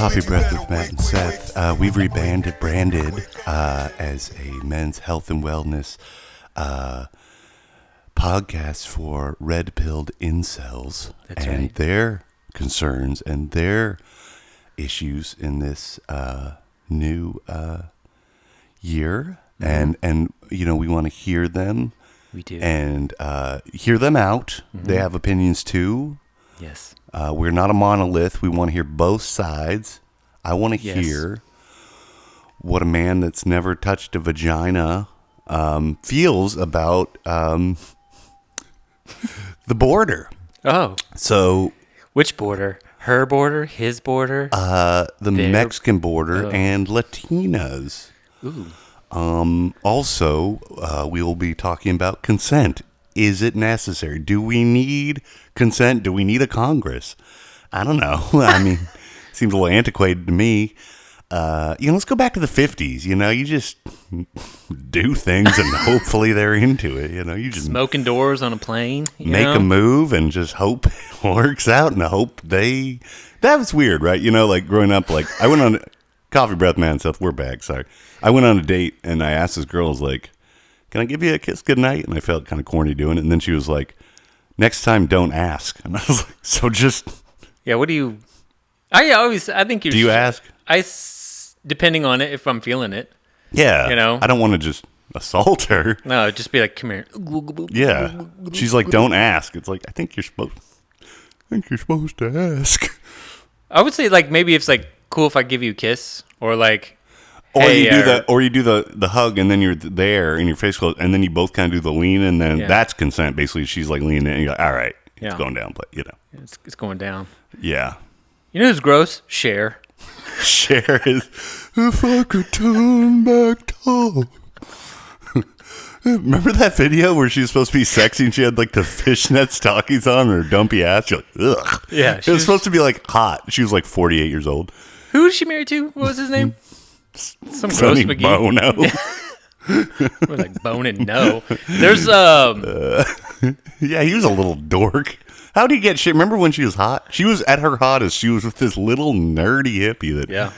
Coffee Breath with Matt and Seth. We've branded as a men's health and wellness podcast for red-pilled incels. That's and right. Their concerns and their issues in this new year. Mm-hmm. And you know, we want to hear them. We do. And hear them out. Mm-hmm. They have opinions too. Yes. We're not a monolith. We want to hear both sides. I want to hear what a man that's never touched a vagina feels about the border. Oh. So, Which border? Her border? His border? the Mexican border Oh. and Latinas. Ooh. Also, we will be talking about consent. Is it necessary? Do we need consent? Do we need a Congress? I don't know. I mean, seems a little antiquated to me. Let's go back to the 50s. You know, you just do things and hopefully they're into it. You know, you just Smoking doors on a plane. make a move and just hope it works out and hope they... That was weird, right? You know, like growing up, like I went on... Coffee Breath, man, Seth, we're back, sorry. I went on a date and I asked this girl, I was like, can I give you a kiss goodnight? And I felt kind of corny doing it. And then she was like, next time, don't ask. And I was like, so just... Yeah, what do you... I think you... Do you ask? Depending on it, if I'm feeling it. Yeah. You know? I don't want to just assault her. No, just be like, come here. Yeah. She's like, don't ask. It's like, I think you're supposed to ask. I would say, like, maybe it's, like, cool if I give you a kiss. Or, like... Or hey, you do the hug and then you're there and your face closed and then you both kind of do the lean and then that's consent. Basically, she's like leaning in and you're like, all right, it's going down, but you know. It's going down. Yeah. You know who's gross? Cher. Cher is, if I could turn back time. Remember that video where she was supposed to be sexy and she had like the fishnet stockings on her dumpy ass? You're like, ugh. Yeah. It was supposed to be like hot. She was like 48 years old. Who is she married to? What was his name? Some gross Sonny McGee. Bono. We're like boning. No. There's Yeah, he was a little dork. How'd he get shit? Remember when she was hot? She was at her hottest. She was with this little nerdy hippie that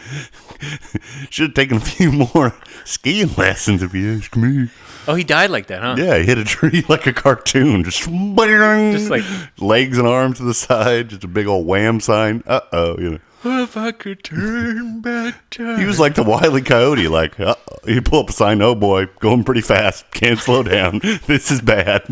should have taken a few more skiing lessons if you ask me. Oh, he died like that, huh? Yeah, he hit a tree like a cartoon. Just like legs and arms to the side. Just a big old wham sign. Uh-oh, you know. If I could turn back time. He was like the Wile E. Coyote, like, he pull up a sign, oh boy, going pretty fast, can't slow down, this is bad.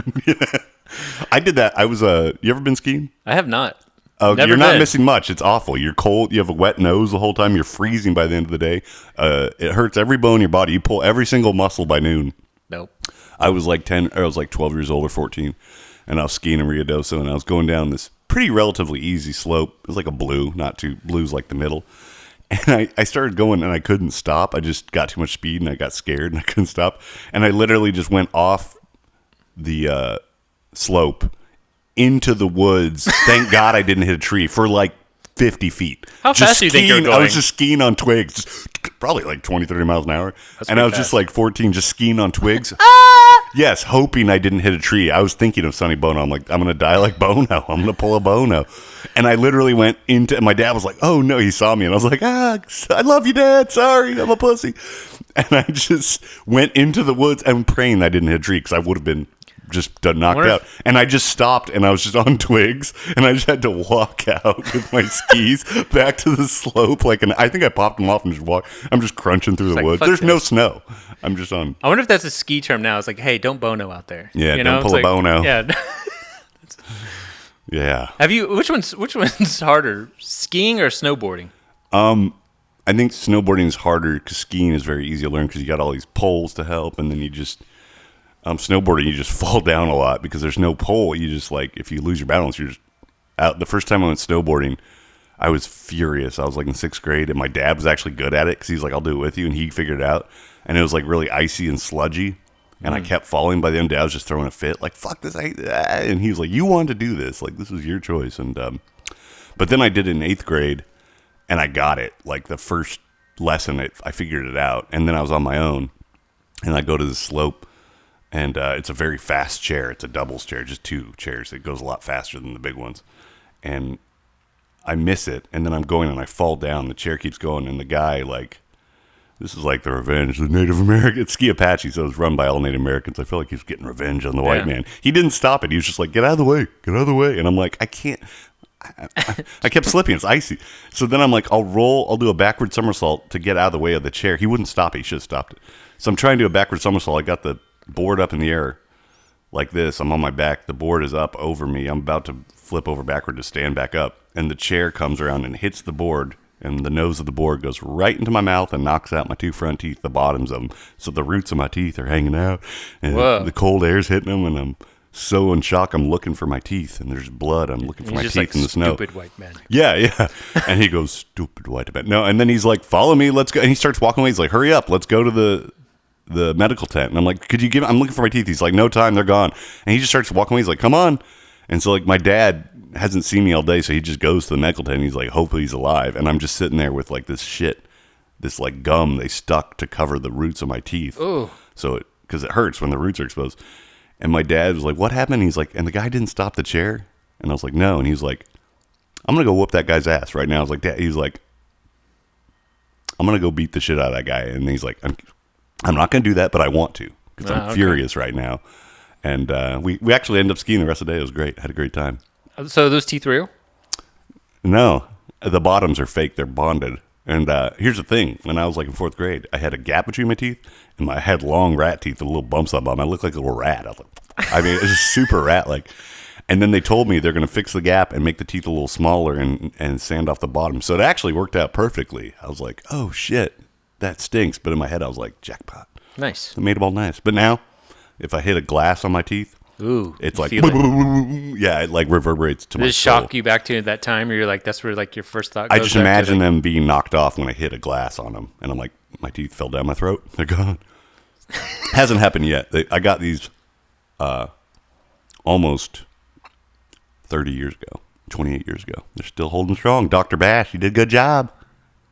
I did that. I was, you ever been skiing? I have not. Oh, Never you're not been. missing much. It's awful. You're cold. You have a wet nose the whole time. You're freezing by the end of the day. It hurts every bone in your body. You pull every single muscle by noon. Nope. I was like 12 years old or 14, and I was skiing in Rio Doso, and I was going down this pretty relatively easy slope. It was like a blue, not too blue's like the middle. And I started going and I couldn't stop. I just got too much speed and I got scared and I couldn't stop. And I literally just went off the slope into the woods. Thank God I didn't hit a tree for like 50 feet. How just fast do you think you're going? I was just skiing on twigs, probably like 20, 30 miles an hour. That's and I was pretty just fast. like 14, just skiing on twigs. Yes, hoping I didn't hit a tree. I was thinking of Sonny Bono. I'm like, I'm going to die like Bono. I'm going to pull a Bono. And I literally went into, and my dad was like, oh no, he saw me. And I was like, I love you, Dad. Sorry, I'm a pussy. And I just went into the woods and praying I didn't hit a tree because I would have been just knocked out. And I just stopped and I was just on twigs and I just had to walk out with my skis back to the slope. I think I popped them off and just walked. I'm just crunching through the like, woods. fuck There's no this. snow. I'm just on. I wonder if that's a ski term now. It's like, hey, don't Bono out there. Yeah, you don't know? pull It's a like, Bono. Yeah. Yeah. Have you? Which one's harder, skiing or snowboarding? I think snowboarding is harder because skiing is very easy to learn because you got all these poles to help, and then you just snowboarding you just fall down a lot because there's no pole. You just like if you lose your balance, you're just out. The first time I went snowboarding, I was furious. I was like in 6th grade, and my dad was actually good at it because he's like, "I'll do it with you," and he figured it out. And it was like really icy and sludgy, and I kept falling. By the end, Dad was just throwing a fit, like "Fuck this!" And he was like, "You wanted to do this, like this was your choice." And but then I did it in 8th grade. And I got it. Like the first lesson, I figured it out. And then I was on my own. And I go to the slope. And it's a very fast chair. It's a doubles chair, just 2 chairs. It goes a lot faster than the big ones. And I miss it, and then I'm going and I fall down. The chair keeps going, and the guy, like, this is like the revenge of the Native American. It's Ski Apache, so it's run by all Native Americans. I feel like he was getting revenge on the white man. He didn't stop it. He was just like, get out of the way, get out of the way. And I'm like, I can't. I kept slipping. It's icy. So then I'm like, I'll do a backward somersault to get out of the way of the chair. He wouldn't stop it. He should have stopped it. So I'm trying to do a backward somersault. I got the board up in the air like this. I'm on my back. The board is up over me. I'm about to flip over backward to stand back up. And the chair comes around and hits the board. And the nose of the board goes right into my mouth and knocks out my 2 front teeth, the bottoms of them. So the roots of my teeth are hanging out. And the cold air's hitting them. And I'm so in shock. I'm looking for my teeth. And there's blood. I'm looking for my teeth like, in the snow. Stupid white man. Yeah. And he goes, stupid white man. No, and then he's like, follow me. Let's go. And he starts walking away. He's like, hurry up. Let's go to the medical tent. And I'm like, could you give, I'm looking for my teeth. He's like, no time, they're gone. And he just starts walking away. He's like, come on. And so like my dad hasn't seen me all day, so he just goes to the medical tent and he's like, hopefully he's alive. And I'm just sitting there with like this like gum they stuck to cover the roots of my teeth. Oh. So because it hurts when the roots are exposed. And my dad was like, what happened? He's like, and the guy didn't stop the chair? And I was like, no. And he's like, I'm going to go whoop that guy's ass right now. I was like, Dad, he's like, I'm going to go beat the shit out of that guy. And he's like, I'm not going to do that, but I want to because I'm furious right now. And we actually ended up skiing the rest of the day. It was great. I had a great time. So those teeth real? No, the bottoms are fake. They're bonded. And here's the thing. When I was like in 4th grade, I had a gap between my teeth, and I had long rat teeth with little bumps on them. I looked like a little rat. I mean, it was just super rat-like. And then they told me they're going to fix the gap and make the teeth a little smaller and sand off the bottom. So it actually worked out perfectly. I was like, oh, shit, that stinks. But in my head, I was like, jackpot. Nice. It made them all nice. But now, if I hit a glass on my teeth, it's like, yeah, it like reverberates to my soul. Does it shock you back to that time, or you're like, that's where like your first thought goes? I just imagine them being knocked off when I hit a glass on them, and I'm like, my teeth fell down my throat. They're gone. Hasn't happened yet. I got these almost 30 years ago, 28 years ago. They're still holding strong. Dr. Bash, you did a good job.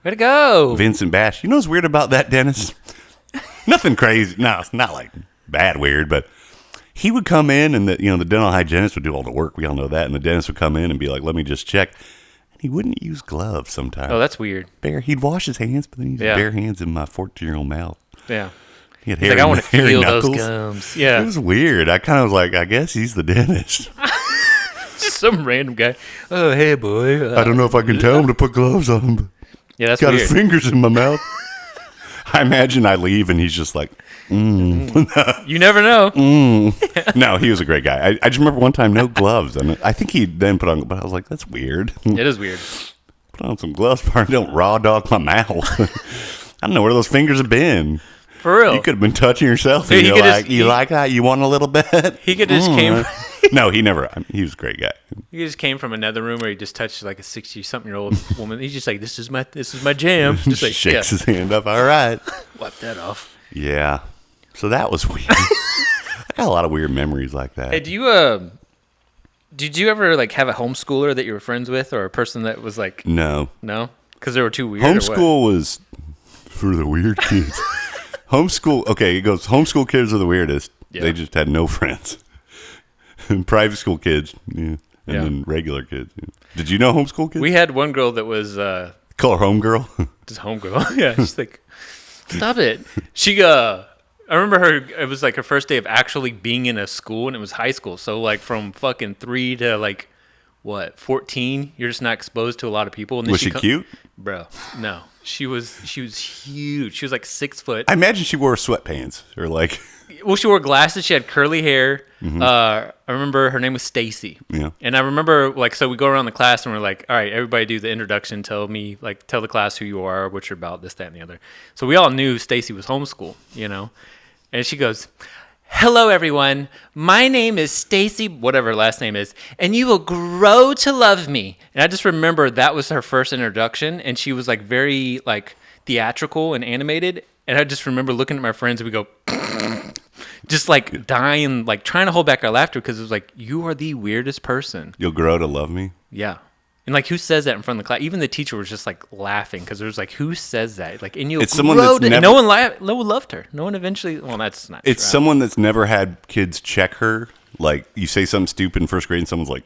Way to go. Vincent Bash. You know what's weird about that, Dennis? Nothing crazy. No, it's not like bad weird, but he would come in and the dental hygienist would do all the work. We all know that. And the dentist would come in and be like, let me just check. And he wouldn't use gloves sometimes. Oh, that's weird. He'd wash his hands, but then he'd use bare hands in my 14-year-old mouth. Yeah. He had He's like, I want to feel those gums. Yeah. It was weird. I kind of was like, I guess he's the dentist. Just some random guy. Oh, hey, boy. I don't know if I can tell him to put gloves on, but yeah, that's got weird. His fingers in my mouth. I imagine I leave and he's just like, You never know. No, he was a great guy. I just remember one time, no gloves. And I think he then put on, but I was like, that's weird. It is weird. Put on some gloves, but don't raw dog my mouth. I don't know where those fingers have been. For real. You could have been touching yourself. Dude, And you're like, you like that? You want a little bit? He could just came. No, he never. He was a great guy. He just came from another room where he just touched like a 60-something-year-old woman. He's just like, this is my jam. Just like shakes his hand up. All right. Wipe that off. Yeah. So that was weird. I got a lot of weird memories like that. Hey, did you ever like have a homeschooler that you were friends with, or a person that was like No, because they were too weird? homeschool was for the weird kids. Homeschool. Okay, it goes. Homeschool kids are the weirdest. Yeah. They just had no friends. And private school kids, and then regular kids. Yeah. Did you know homeschool kids? We had one girl that was call her homegirl. Just homegirl. Yeah, she's like, stop it. She I remember her. It was like her first day of actually being in a school, and it was high school. So like from fucking 3 to like 14, you're just not exposed to a lot of people. And then was she cute? Bro, no. She was huge. She was like 6 foot. I imagine she wore sweatpants or like. Well, she wore glasses. She had curly hair. Mm-hmm. I remember her name was Stacy. Yeah. And I remember like, so we go around the class and we're like, all right, everybody do the introduction. Tell the class who you are, what you're about, this, that, and the other. So we all knew Stacy was homeschool, And she goes, hello, everyone. My name is Stacy, whatever her last name is, and you will grow to love me. And I just remember that was her first introduction, and she was like very like theatrical and animated. And I just remember looking at my friends and we go, just like dying, like trying to hold back our laughter because it was like, you are the weirdest person. You'll grow to love me? Yeah. And like, who says that in front of the class? Even the teacher was just like laughing because there was like, who says that? Like, and it's someone that's never, no one loved her. No one eventually. Well, that's not. It's true. Someone that's never had kids check her. Like, you say something stupid in first grade, and someone's like,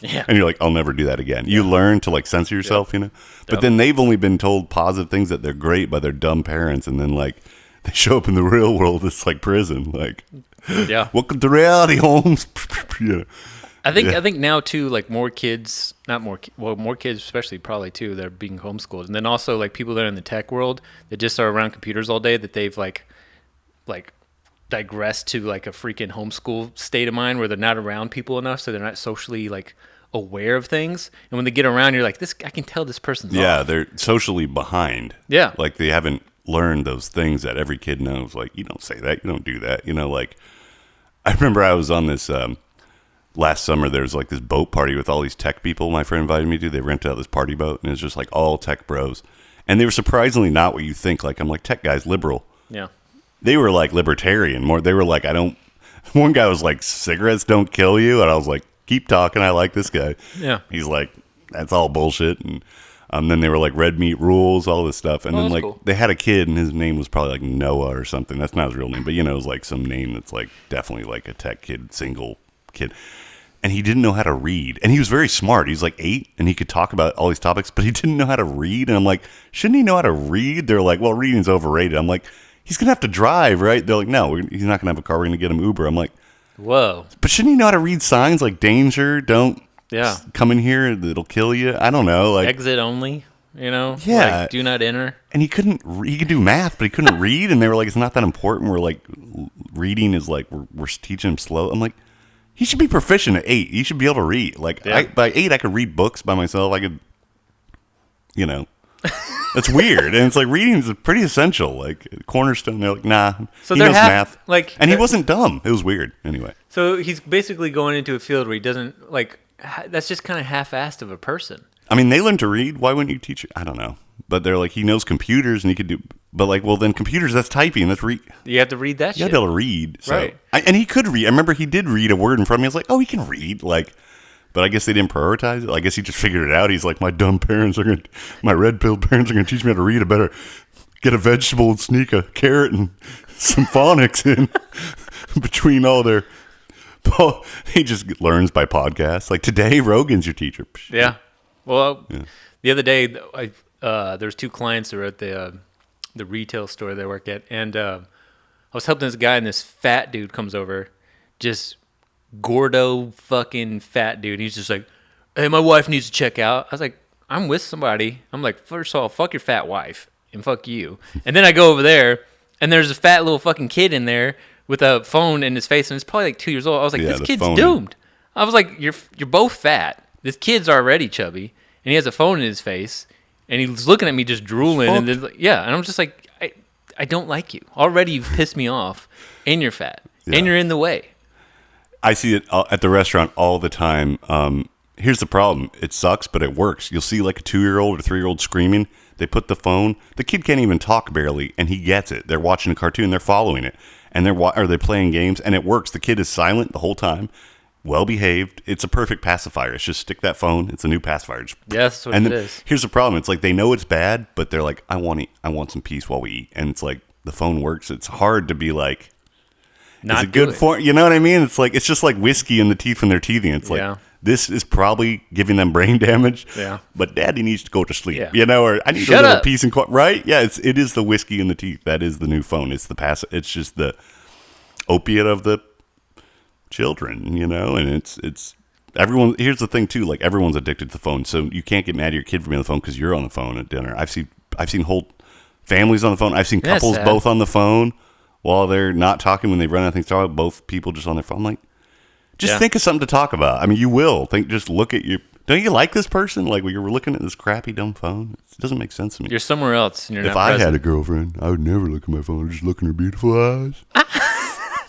Yeah. And you're like, I'll never do that again. You learn to like censor yourself, you know? But then they've only been told positive things that they're great by their dumb parents. And then like they show up in the real world. It's like prison. Like, Yeah. welcome to reality, Holmes. You know? I think now too, like more kids, more kids especially probably too, that are being homeschooled, and then also like people that are in the tech world that just are around computers all day, that they've like digressed to like a freaking homeschool state of mind where they're not around people enough, so they're not socially like aware of things, and when they get around, you're like, this, I can tell this person's off. They're socially behind. Yeah. Like they haven't learned those things that every kid knows. Like, you don't say that, you don't do that. You know, like I remember I was on this last summer. There was like this boat party with all these tech people my friend invited me to. They rented out this party boat, and it was just like all tech bros, and they were surprisingly not what you think. Like, I'm like, tech guys liberal. Yeah. They were like libertarian more. They were like, one guy was like, cigarettes don't kill you, and I was like, keep talking, I like this guy. Yeah. He's like, that's all bullshit. And then they were like, red meat rules, all this stuff. And then like cool. They had a kid, and his name was probably like Noah or something. That's not his real name, but you know, it was like some name that's like definitely like a tech kid, single kid. And he didn't know how to read. And he was very smart. He was like 8, and he could talk about all these topics, but he didn't know how to read. And I'm like, shouldn't he know how to read? They're like, well, reading's overrated. I'm like, he's going to have to drive, right? They're like, no, he's not going to have a car. We're going to get him Uber. I'm like, whoa. but shouldn't he know how to read signs like danger? Don't come in here. It'll kill you. I don't know. Like Exit only, you know? Yeah. Like, do not enter. And he could do math, but he couldn't read. And they were like, it's not that important. We're like, reading is like, we're teaching him slow. I'm like, he should be proficient at 8. He should be able to read. Like by 8, I could read books by myself. I could, you know, that's weird. And it's like reading is pretty essential. Like cornerstone. They're like, nah. So he they're knows math. like, and he wasn't dumb. It was weird. Anyway. So he's basically going into a field where he doesn't like. That's just kind of half-assed of a person. I mean, they learn to read. Why wouldn't you teach it? I don't know. But they're like, he knows computers and he could do. But like, well, then computers, that's typing. That's read. You have to read that shit. You have to be able to read. So. Right. And he could read. I remember he did read a word in front of me. I was like, oh, he can read. Like, but I guess they didn't prioritize it. I guess he just figured it out. He's like, my red-pilled parents are going to teach me how to read. I better get a vegetable and sneak a carrot and some phonics in between all their. He just learns by podcasts. Like today, Rogan's your teacher. Yeah. Well, the other day, there's 2 clients that were at the retail store they work at, and I was helping this guy, and this fat dude comes over, just gordo fucking fat dude. He's just like, hey, my wife needs to check out. I was like, I'm with somebody. I'm like, first of all, fuck your fat wife and fuck you. And then I go over there, and there's a fat little fucking kid in there with a phone in his face, and it's probably like 2 years old. I was like, this kid's doomed. I was like, you're both fat. This kid's already chubby, and he has a phone in his face, and he's looking at me just drooling. And then, and I'm just like, I don't like you. Already you've pissed me off, and you're fat, and you're in the way. I see it at the restaurant all the time. Here's the problem. It sucks, but it works. You'll see like a 2-year-old or 3-year-old screaming. They put the phone. The kid can't even talk barely, and he gets it. They're watching a cartoon. They're following it. And they're playing games, and it works. The kid is silent the whole time, well behaved. It's a perfect pacifier. It's just stick that phone. It's a new pacifier. Yes, what it is. Here's the problem. It's like they know it's bad, but they're like, I want some peace while we eat. And it's like the phone works. It's hard to be like, is it good for you know what I mean? It's like it's just like whiskey in the teeth when they're teething. It's like this is probably giving them brain damage. Yeah. But daddy needs to go to sleep. Yeah. You know, or I need a little peace and quiet. Right? Yeah, it is the whiskey in the teeth. That is the new phone. It's the it's just the opiate of the children, you know, and it's everyone. Here's the thing too, like everyone's addicted to the phone, so you can't get mad at your kid for being on the phone because you're on the phone at dinner. I've seen whole families on the phone. I've seen couples both on the phone while they're not talking when they run out of things to talk about. Both people just on their phone. I'm like, just think of something to talk about. I mean, you will just look at your. Don't you like this person? Like when you're looking at this crappy dumb phone, it doesn't make sense to me. You're somewhere else. And you're if not present. I had a girlfriend, I would never look at my phone. I'd just look in her beautiful eyes.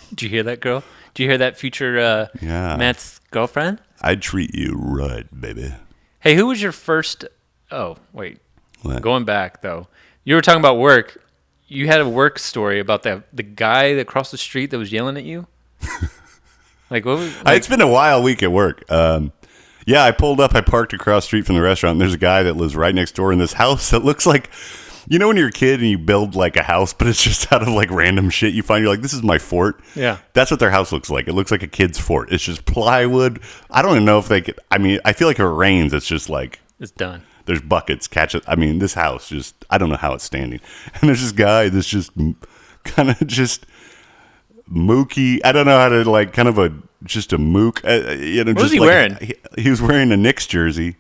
Did you hear that, girl? Did you hear that future Matt's girlfriend? I'd treat you right, baby. Hey, who was your first... Oh, wait. What? Going back, though. You were talking about work. You had a work story about the guy that across the street that was yelling at you? Like, what was... It's been a wild week at work. I pulled up. I parked across the street from the restaurant. And there's a guy that lives right next door in this house that looks like... You know when you're a kid and you build like a house, but it's just out of like random shit you find. You're like, this is my fort. Yeah. That's what their house looks like. It looks like a kid's fort. It's just plywood. I don't even know if they could. I mean, I feel like if it rains, it's just like It's done. there's buckets. Catch it. I mean, this house just. I don't know how it's standing. And there's this guy that's just kind of just mooky. I don't know how to like kind of just a mook. You know, What was just he like, wearing? He was wearing a Knicks jersey.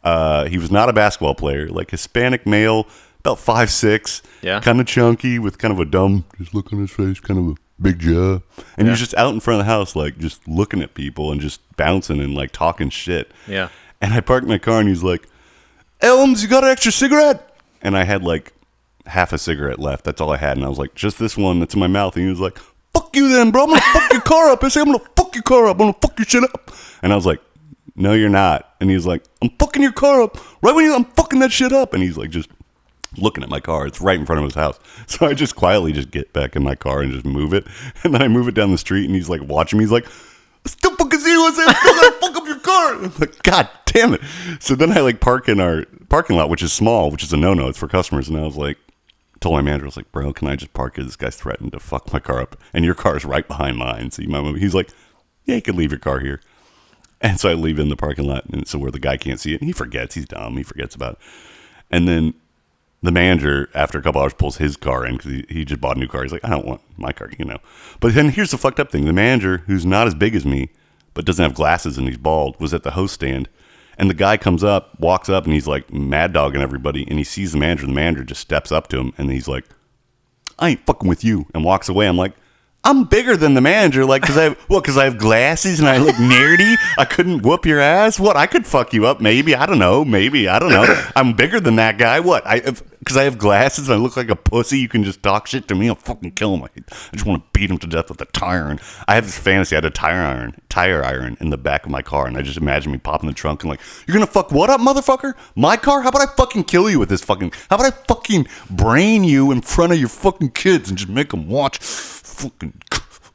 He was not a basketball player. Like Hispanic male. About 5'6", Yeah. kind of chunky with kind of a dumb just look on his face, kind of a big jaw. And he's just out in front of the house, like just looking at people and just bouncing and like talking shit. Yeah. And I parked my car and he's like, Elms, you got an extra cigarette? And I had like half a cigarette left. That's all I had. And I was like, just this one that's in my mouth. And he was like, fuck you then, bro. I'm going to fuck your car up. I said, I'm going to fuck your car up. I'm going to fuck your shit up. And I was like, no, you're not. And he was like, I'm fucking your car up. Right when I'm fucking that shit up. And he's like, just looking at my car. It's right in front of his house. So I just quietly just get back in my car and just move it. And then I move it down the street and he's like watching me. He's like, I still fucking see you. I said, I'm still gonna fuck up your car. I'm like, God damn it. So then I like park in our parking lot, which is small, which is a no-no. It's for customers. And I was like, told my manager, I was like, bro, can I just park here? This guy's threatened to fuck my car up. And your car is right behind mine. So you might move. He's like, yeah, you can leave your car here. And so I leave it in the parking lot. And so where the guy can't see it. And he forgets. He's dumb. He forgets about it. And then the manager, after a couple hours, pulls his car in because he just bought a new car. He's like, I don't want my car, you know. But then here's the fucked up thing. The manager, who's not as big as me, but doesn't have glasses and he's bald, was at the host stand. And the guy comes up, walks up, and he's like mad dogging everybody. And he sees the manager. The manager just steps up to him. And he's like, I ain't fucking with you. And walks away. I'm like, I'm bigger than the manager, like, because I have glasses and I look nerdy. I couldn't whoop your ass. What? I could fuck you up, maybe. I don't know. Maybe. I don't know. I'm bigger than that guy. What? Because I have glasses and I look like a pussy. You can just talk shit to me. I'll fucking kill him. I just want to beat him to death with a tire iron. I have this fantasy. I had a tire iron in the back of my car, and I just imagine me popping the trunk and like, you're gonna fuck what up, motherfucker? My car? How about I fucking kill you with this fucking? How about I fucking brain you in front of your fucking kids and just make them watch? Fucking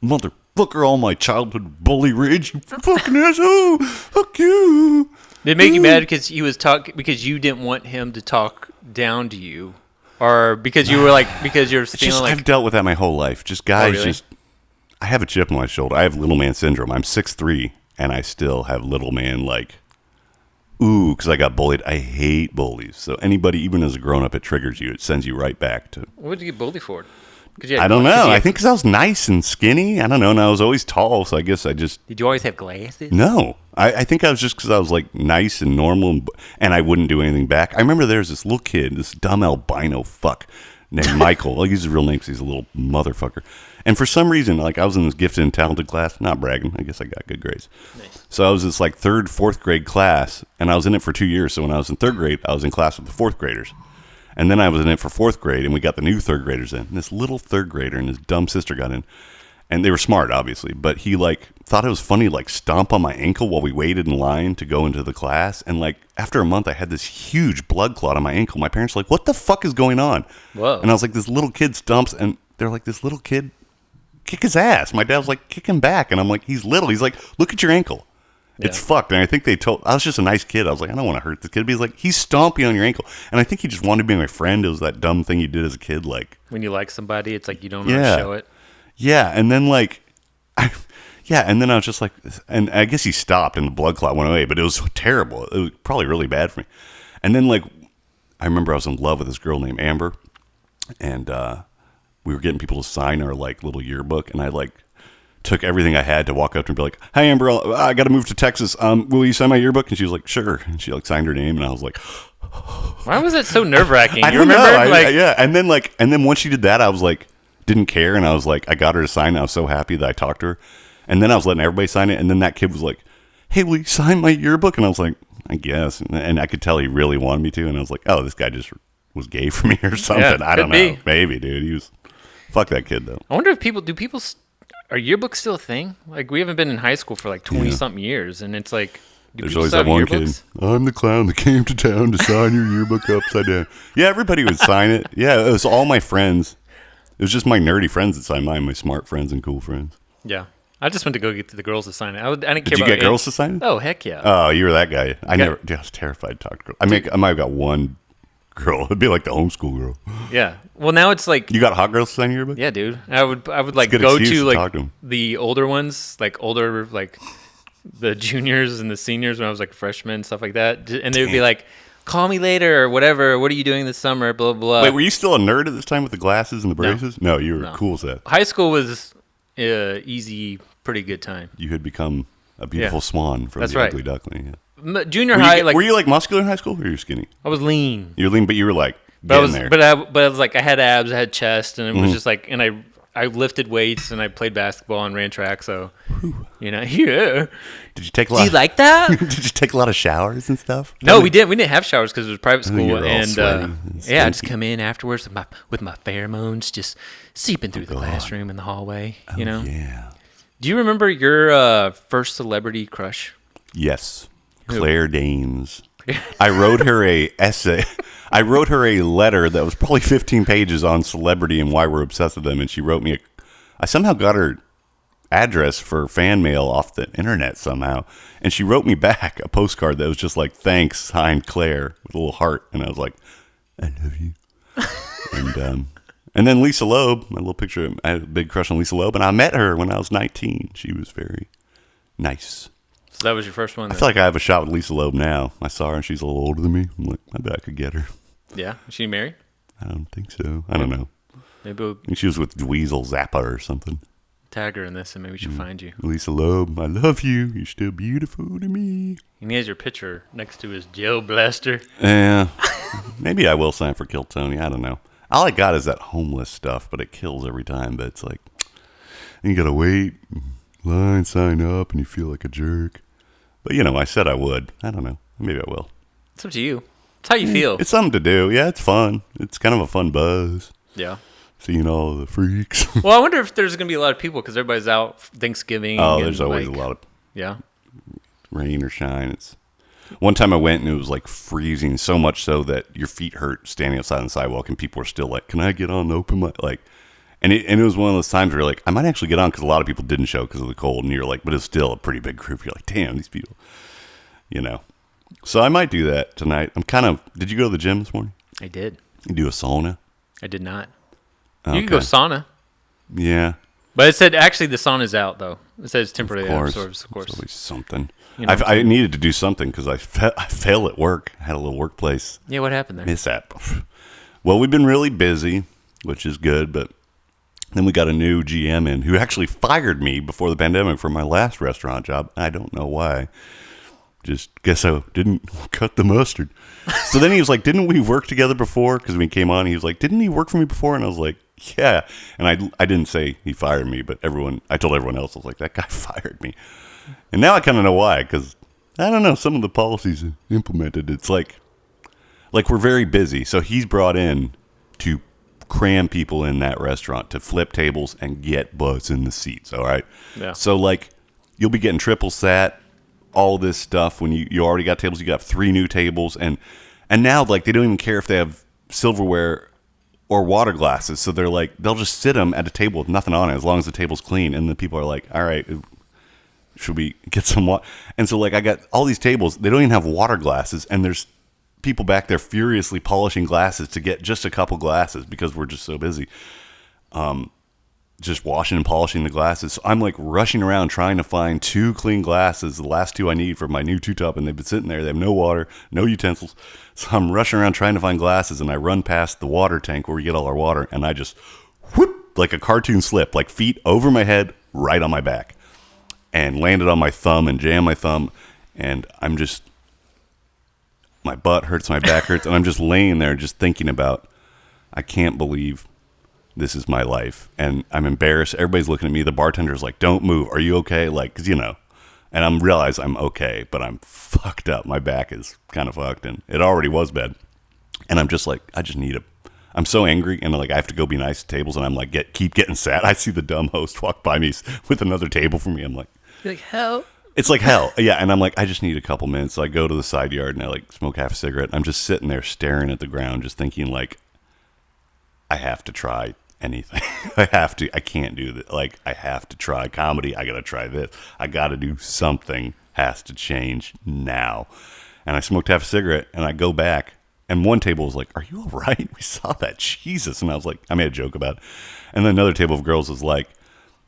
motherfucker, all my childhood bully rage, you fucking asshole, fuck you. Did it make you mad because he was because you didn't want him to talk down to you, or because you were like because you're feeling just, like I've dealt with that my whole life. Just guys, really? I have a chip on my shoulder. I have little man syndrome. I'm 6'3", and I still have little man like, because I got bullied. I hate bullies. So anybody, even as a grown up, it triggers you. It sends you right back to. What did you get bullied for? I don't know. I think because I was nice and skinny. I don't know. And I was always tall, so I guess I just... Did you always have glasses? No. I think I was just because I was like nice and normal and I wouldn't do anything back. I remember there's this little kid, this dumb albino fuck named Michael. I'll use his real name because he's a little motherfucker. And for some reason, like I was in this gifted and talented class. Not bragging. I guess I got good grades. Nice. So I was this like third, fourth grade class, and I was in it for 2 years. So when I was in third grade, I was in class with the fourth graders. And then I was in it for fourth grade, and we got the new third graders in. And this little third grader and his dumb sister got in. And they were smart, obviously. But he, like, thought it was funny, like, stomp on my ankle while we waited in line to go into the class. And, like, after a month, I had this huge blood clot on my ankle. My parents were like, what the fuck is going on? Whoa. And I was like, this little kid stomps. And they're like, this little kid, kick his ass. My dad was like, kick him back. And I'm like, he's little. He's like, look at your ankle. It's fucked. And I think I was just a nice kid. I was like, I don't want to hurt this kid. But he's like, he's stomping on your ankle. And I think he just wanted to be my friend. It was that dumb thing you did as a kid. Like, when you like somebody, it's like you don't know how to show it. Yeah. And then like, and then I was just like, and I guess he stopped and the blood clot went away, but it was terrible. It was probably really bad for me. And then like, I remember I was in love with this girl named Amber, and we were getting people to sign our like little yearbook, and I like took everything I had to walk up to her and be like, "Hey, Amber, I got to move to Texas. Will you sign my yearbook?" And she was like, "Sure." And she like signed her name, and I was like, why was that so nerve wracking? I don't know. Yeah. And then once she did that, I was like, didn't care, and I was like, I got her to sign it. I was so happy that I talked to her, and then I was letting everybody sign it, and then that kid was like, "Hey, will you sign my yearbook?" And I was like, I guess, and I could tell he really wanted me to, and I was like, oh, this guy just was gay for me or something. Yeah, I don't could know. be. Maybe, dude. He was. Fuck that kid though. I wonder if people are yearbooks still a thing? Like, we haven't been in high school for like 20-something years, and it's like, there's always that one kid. I'm the clown that came to town to sign your yearbook upside down. Yeah, everybody would sign it. Yeah, it was all my friends. It was just my nerdy friends that signed mine, my smart friends and cool friends. Yeah. I just went to go get the girls to sign it. I didn't care about Did you get girls to sign it? Oh, heck yeah. Oh, you were that guy. I was terrified to talk to girls. I might have got one girl. It'd be like the homeschool girl. Yeah. Well, now it's like, You got hot girls to sign your yearbook? yeah, dude. I would like good go excuse to to like talk to 'em. the older ones, like older like the juniors and the seniors when I was like a freshman, stuff like that, and they would be like, "Call me later" or whatever. What are you doing this summer? Blah blah. Blah. Wait, were you still a nerd at this time with the glasses and the braces? No, you were No. cool, Seth. High school was easy, pretty good time. You had become a beautiful swan from That's the right. ugly duckling. Yeah. Junior Were, high, you, like were you like muscular in high school, or were you skinny? I was lean, You were lean, but you were like but getting there. I was like I had abs, I had chest, and it was just like, and I lifted weights and I played basketball and ran track. So, yeah. Did you take a Do lot? you like that? Did you take a lot of showers and stuff? No, we didn't. We didn't have showers because it was private you school, were all and sweaty and yeah, I just stinky. come in afterwards with my pheromones just seeping through the classroom and the hallway. You know. Yeah. Do you remember your first celebrity crush? Yes, Claire Danes. I wrote her a essay. I wrote her a letter that was probably 15 pages on celebrity and why we're obsessed with them. And she wrote me I somehow got her address for fan mail off the internet somehow. And she wrote me back a postcard that was just like, "Thanks, signed Claire," with a little heart. And I was like, "I love you." And then Lisa Loeb, my little picture. I had a big crush on Lisa Loeb, and I met her when I was 19. She was very nice. So that was your first one. I feel like I have a shot with Lisa Loeb now. I saw her and she's a little older than me. I'm like, I bet I could get her. Yeah, is she married? I don't think so. I don't know. Maybe we'll I think she was with Dweezil Zappa or something. tag her in this, and maybe she'll find you. Lisa Loeb, I love you. You're still beautiful to me. And he has your picture next to his Joe Blaster. Yeah. Maybe I will sign for Kill Tony. I don't know. All I got is that homeless stuff, but it kills every time. But it's like, you gotta wait, line, sign up, and you feel like a jerk. But, I said I would. I don't know. Maybe I will. It's up to you. It's how you feel. It's something to do. Yeah, it's fun. It's kind of a fun buzz. Yeah. Seeing all the freaks. Well, I wonder if there's going to be a lot of people because everybody's out Thanksgiving. Oh, and there's always like, a lot of Yeah. rain or shine. It's one time I went and it was like freezing, so much so that your feet hurt standing outside on the sidewalk, and people were still like, "Can I get on and open my like?" And it was one of those times where you're like, I might actually get on, because a lot of people didn't show because of the cold, and you're like, but it's still a pretty big group. You're like, damn, these people, So I might do that tonight. Did you go to the gym this morning? I did. You do a sauna? I did not. Okay. You can go sauna. Yeah. But it said actually the sauna's out, though. It says temporarily out of Of service, of course. It's always something. You know what I'm I needed to do something because I failed at work. I had a little workplace Yeah, what happened there? mishap. Well, we've been really busy, which is good, but then we got a new GM in who actually fired me before the pandemic for my last restaurant job. I don't know why. Just guess I didn't cut the mustard. So then he was like, "Didn't we work together before?" Because when he came on, he was like, "Didn't he work for me before?" And I was like, "Yeah." And I didn't say he fired me, but I told everyone else, I was like, "That guy fired me." And now I kind of know why, because I don't know, some of the policies implemented, it's like we're very busy. So he's brought in to cram people in that restaurant, to flip tables and get butts in the seats. All right. Yeah. So you'll be getting triple sat, all this stuff when you already got tables. You got 3 new tables, and now they don't even care if they have silverware or water glasses. So they're like, they'll just sit them at a table with nothing on it as long as the table's clean. And the people are like, all right, should we get some water? And so I got all these tables, they don't even have water glasses, and there's people back there furiously polishing glasses to get just a couple glasses because we're just so busy. Just washing and polishing the glasses. So I'm rushing around trying to find 2 clean glasses, the last 2 I need for my new 2-top, and they've been sitting there. They have no water, no utensils. So I'm rushing around trying to find glasses, and I run past the water tank where we get all our water, and I just whoop, like a cartoon slip, feet over my head, right on my back, and landed on my thumb and jammed my thumb, and my butt hurts, my back hurts, and I'm just laying there just thinking about, I can't believe this is my life, and I'm embarrassed. Everybody's looking at me. The bartender's like, "Don't move. Are you okay?" Because and I'm realize I'm okay, but I'm fucked up. My back is kind of fucked, and it already was bad. And I'm just I'm so angry, and I have to go be nice to tables, and I'm keep getting sat. I see the dumb host walk by me with another table for me. I'm like, You're like, hell. it's like hell. Yeah, and I'm like, I just need a couple minutes. So I go to the side yard, and I smoke half a cigarette. I'm just sitting there staring at the ground, just thinking I have to try anything. I have to. I can't do that. I have to try comedy. I got to try this. I got to do something. Has to change now. And I smoked half a cigarette, and I go back, And one table was like, "Are you all right? We saw that, Jesus." And I was like, I made a joke about it. And then another table of girls was like,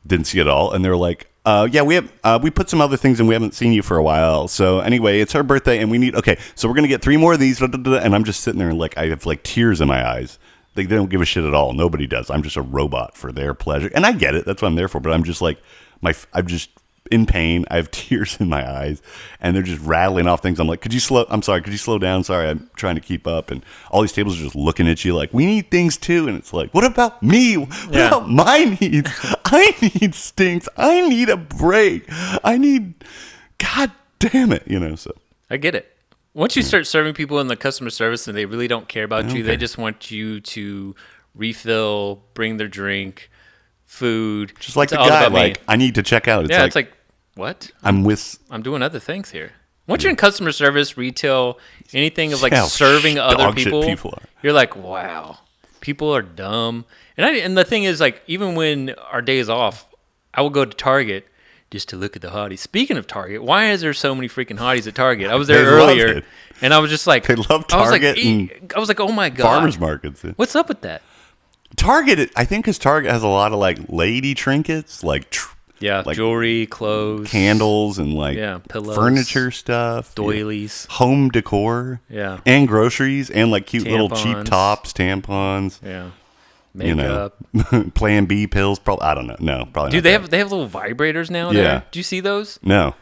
didn't see it all, and they were like, "Yeah, we put some other things and we haven't seen you for a while. So anyway, it's her birthday and we need so we're gonna get 3 more of these." And I'm just sitting there and like I have like tears in my eyes. They don't give a shit at all. Nobody does. I'm just a robot for their pleasure, and I get it. That's what I'm there for. But I'm just like I'm just in pain. I have tears in my eyes, and they're just rattling off things. I'm like, I'm sorry. Could you slow down? Sorry, I'm trying to keep up. And all these tables are just looking at you like, we need things too. And it's like, what about me? What about my needs? I need stinks. I need a break. God damn it. So I get it. Once you start serving people in the customer service and they really don't care about you, they just want you to refill, bring their drink, food. Just like the guy, like, I need to check out. It's like, what? I'm doing other things here. Once you're in customer service, retail, anything of like serving other people, you're like, wow, people are dumb. And the thing is, like, even when our day is off, I will go to Target just to look at the hotties. Speaking of Target, why is there so many freaking hotties at Target? I was there earlier, and I was just like, they love Target. I was like, oh my God. Farmers markets. What's up with that? Target, I think because Target has a lot of like lady trinkets, like like jewelry, clothes, candles, and like pillows, furniture stuff, doilies, home decor, and groceries, and like cute little cheap tops, tampons, makeup, Plan B pills. Probably, I don't know. No, probably. Dude, not they have little vibrators now. There. Do you see those? No.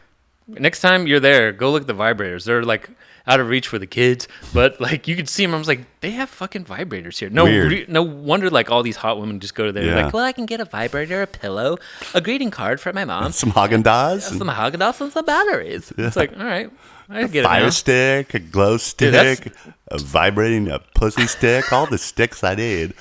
Next time you're there, go look at the vibrators. They're like out of reach for the kids, but like you could see them. I was like, they have fucking vibrators here. No wonder like all these hot women just go to there. They're like, well, I can get a vibrator, a pillow, a greeting card for my mom, some Haagen-Dazs, and some batteries. It's like, all right, I get it. Fire stick, a glow stick, a vibrating a pussy stick, all the sticks I need.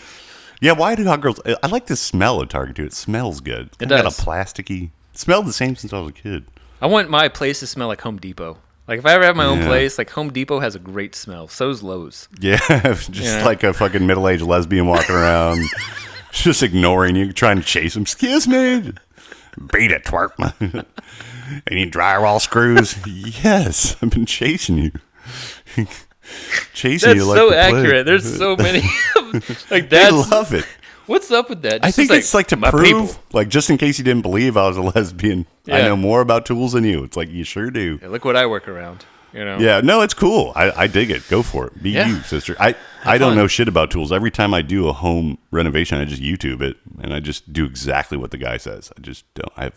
Yeah, why do hot girls? I like the smell of Target too. It smells good. It does. Got a plasticky. It smelled the same since I was a kid. I want my place to smell like Home Depot. Like, if I ever have my own place, like, Home Depot has a great smell. So's Lowe's. Yeah, just like a fucking middle-aged lesbian walking around, just ignoring you, trying to chase him. Excuse me. Beat it, twerp. Any drywall screws? Yes, I've been chasing you. Chasing you like so accurate. There's so many. Like, they love it. What's up with that? I think it's like to prove, like, just in case you didn't believe I was a lesbian, I know more about tools than you. It's like, you sure do. Yeah, look what I work around. Yeah, no, it's cool. I dig it. Go for it. Be you, sister. I don't know shit about tools. Every time I do a home renovation, I just YouTube it, and I just do exactly what the guy says. I just don't. I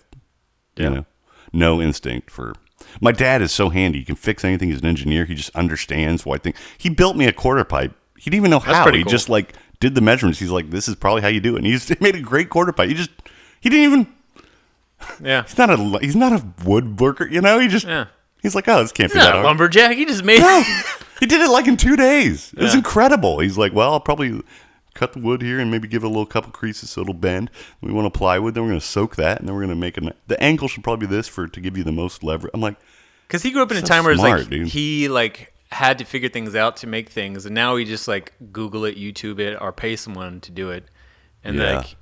have, no instinct for. My dad is so handy. He can fix anything. He's an engineer. He just understands why things. He built me a quarter pipe. He didn't even know how. He just like did the measurements. He's like, this is probably how you do it. And he made a great quarter pipe. He didn't even. Yeah. He's not a woodworker. He just. Yeah. He's like, oh, this can't be that hard. Lumberjack. He just made he did it like in 2 days. It was incredible. He's like, well, I'll probably cut the wood here and maybe give it a little couple creases so it'll bend. We want plywood, then we're going to soak that, and then we're going to make the angle should probably be this to give you the most leverage. I'm like, because he grew up in a time where it's like he like had to figure things out to make things, and now he just like Google it, YouTube it, or pay someone to do it. And like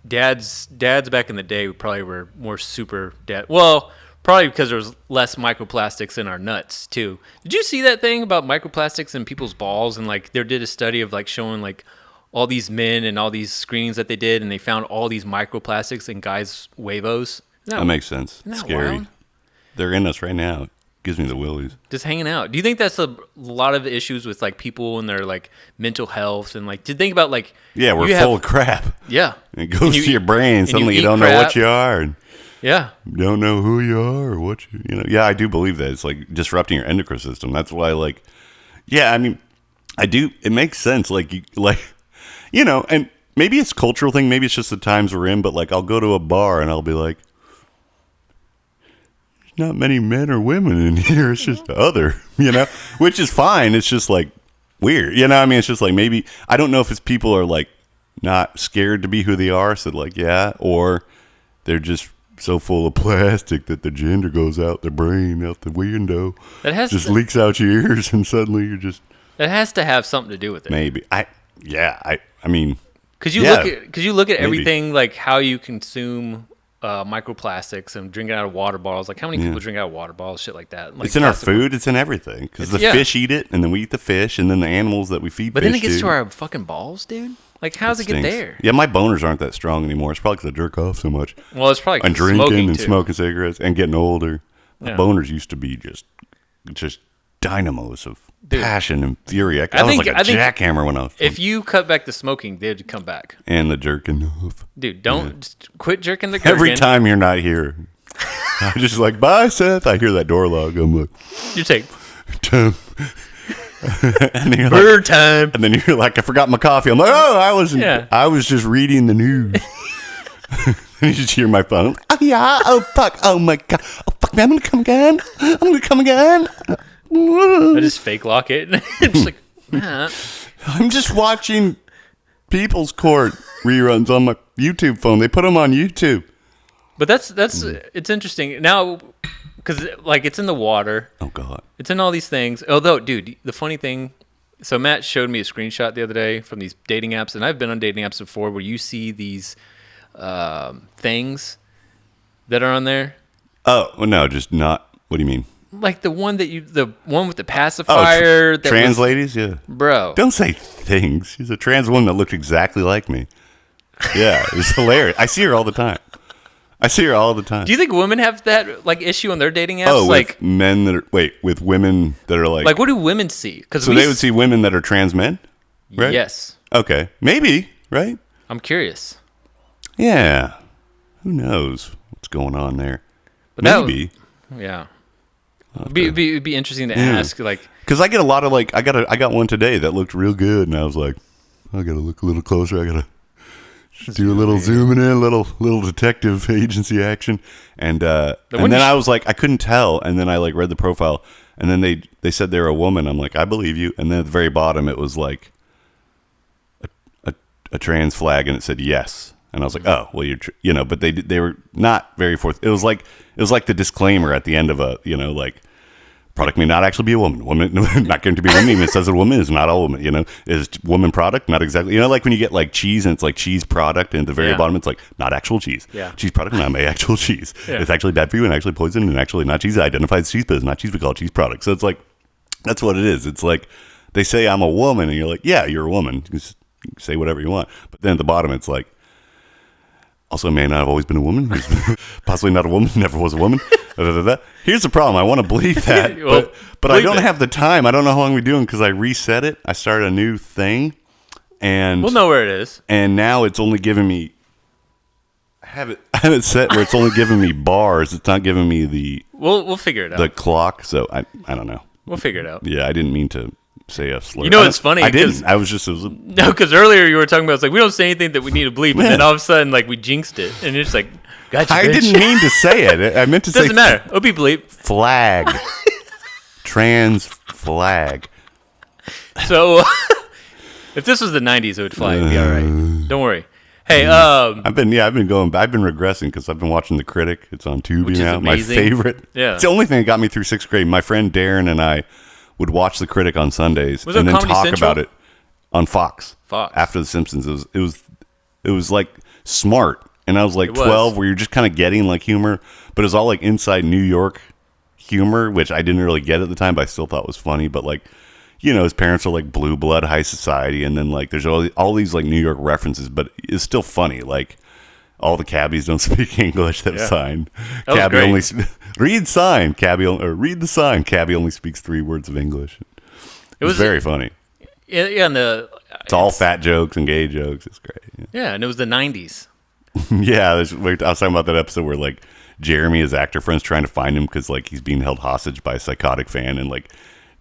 dads back in the day probably were more super dad. Well, probably because there was less microplastics in our nuts too. Did you see that thing about microplastics in people's balls? And like they did a study of like showing like all these men and all these screenings that they did, and they found all these microplastics in guys' huevos. That makes sense. It's scary. Wild? They're in us right now. It gives me the willies. Just hanging out. Do you think that's a lot of the issues with like people and their like mental health and like to think about like we're full of crap. Yeah. It goes to your brain. Suddenly you don't know what you are. And yeah. You don't know who you are or what you know. Yeah, I do believe that. It's like disrupting your endocrine system. That's why I mean, I do. It makes sense. And maybe it's a cultural thing. Maybe it's just the times we're in. But like, I'll go to a bar and I'll be like, "There's not many men or women in here. It's just other," which is fine. It's just like weird. I mean, it's just like maybe I don't know if it's people are like not scared to be who they are. So like, or they're just so full of plastic that the gender goes out the brain, out the window. It leaks out your ears, and suddenly you're just. It has to have something to do with it. Maybe I mean, because you look at everything like how you consume microplastics and drinking out of water bottles. Like, how many people drink out of water bottles? Shit like that. Like, it's in our food. It's in everything. Because the fish eat it, and then we eat the fish, and then the animals that we feed. But fish then it gets to our fucking balls, dude. Like, how does it get there? Yeah, my boners aren't that strong anymore. It's probably because I jerk off so much. Well, it's probably and drinking and smoking cigarettes and getting older. My boners used to be just dynamos of passion and fury. I was like a jackhammer when I was. If you cut back the smoking, they'd come back. And the jerking off. Dude, just quit jerking the gherkin. Every time you're not here, I'm just like, bye, Seth. I hear that door log. I'm like, you take and then bird time. And then you're like, I forgot my coffee. I'm like, oh, I was just reading the news. And you just hear my phone. Oh yeah. Oh fuck. Oh my god. Oh fuck man. I'm gonna come again. I just fake lock it. It's like, nah. I'm just watching People's Court reruns on my YouTube phone. They put them on YouTube. But that's it's interesting now because like it's in the water. Oh god. It's in all these things. Although, dude, the funny thing. So Matt showed me a screenshot the other day from these dating apps, and I've been on dating apps before where you see these things that are on there. Oh well, no, just not. What do you mean? Like the one with the pacifier. That trans ladies, yeah, bro. Don't say things. She's a trans woman that looked exactly like me. Yeah, it was hilarious. I see her all the time. Do you think women have that like issue on their dating apps? Oh, like with men that are with women that are like what do women see? So they would see women that are trans men, right? Yes. Okay, maybe, right? I'm curious. Yeah, who knows what's going on there? But maybe. Yeah. It'd be interesting to ask, like, because I get a lot of like I got one today that looked real good, and I was like, I gotta look a little closer. I gotta do a little zooming in, a little detective agency action, and then I was like, I couldn't tell, and then I like read the profile, and then they said they were a woman. I'm like, I believe you, and then at the very bottom it was like a trans flag, and it said yes. And I was like, oh, well, but they were not very forth. It was like the disclaimer at the end of a, like, product may not actually be a woman. Woman not going to be a woman. Even it says a woman is not a woman. Is woman product not exactly? Like when you get like cheese and it's like cheese product, and at the very bottom it's like not actual cheese. Yeah. Cheese product, not actual cheese. Yeah. It's actually bad for you and actually poison and actually not cheese. It identifies cheese, but it's not cheese. We call it cheese product. So it's like that's what it is. It's like they say I'm a woman, and you're like, yeah, you're a woman. You can say whatever you want. But then at the bottom it's like, also may not have always been a woman. Possibly not a woman. Never was a woman. Here's the problem. I want to believe that, but I don't have the time. I don't know how long we're doing because I reset it. I started a new thing, and we'll know where it is. And now it's only giving me. I have it set where it's only giving me bars. It's not giving me the. We'll figure it out. The clock. So I don't know. We'll figure it out. Yeah, I didn't mean to say a slur. You know what's funny? I didn't. I was just. No, because earlier you were talking about it's like we don't say anything that we need to bleep, and then all of a sudden like we jinxed it, and it's like, gotcha. I didn't mean to say it. I meant to say. Doesn't matter. It'll be bleep. Flag. Trans flag. So, if this was the '90s, it would fly. It'd be all right. Don't worry. Hey, I've been regressing because I've been watching The Critic. It's on Tubi now. My favorite. Yeah. It's the only thing that got me through 6th grade. My friend Darren and I would watch The Critic on Sundays and then talk about it on Fox. After The Simpsons. It was like smart. And I was like 12 where you're just kind of getting like humor, but it was all like inside New York humor, which I didn't really get at the time, but I still thought was funny. But like, his parents are like blue blood high society. And then like, there's all these like New York references, but it's still funny. Like all the cabbies don't speak English that sign. Cabbie only read sign. Read the sign. Cabbie only speaks 3 words of English. It was very funny. Yeah, and it's all fat jokes and gay jokes. It's great. Yeah, and it was the '90s. Yeah, I was talking about that episode where like Jeremy, his actor friend's trying to find him because like he's being held hostage by a psychotic fan, and like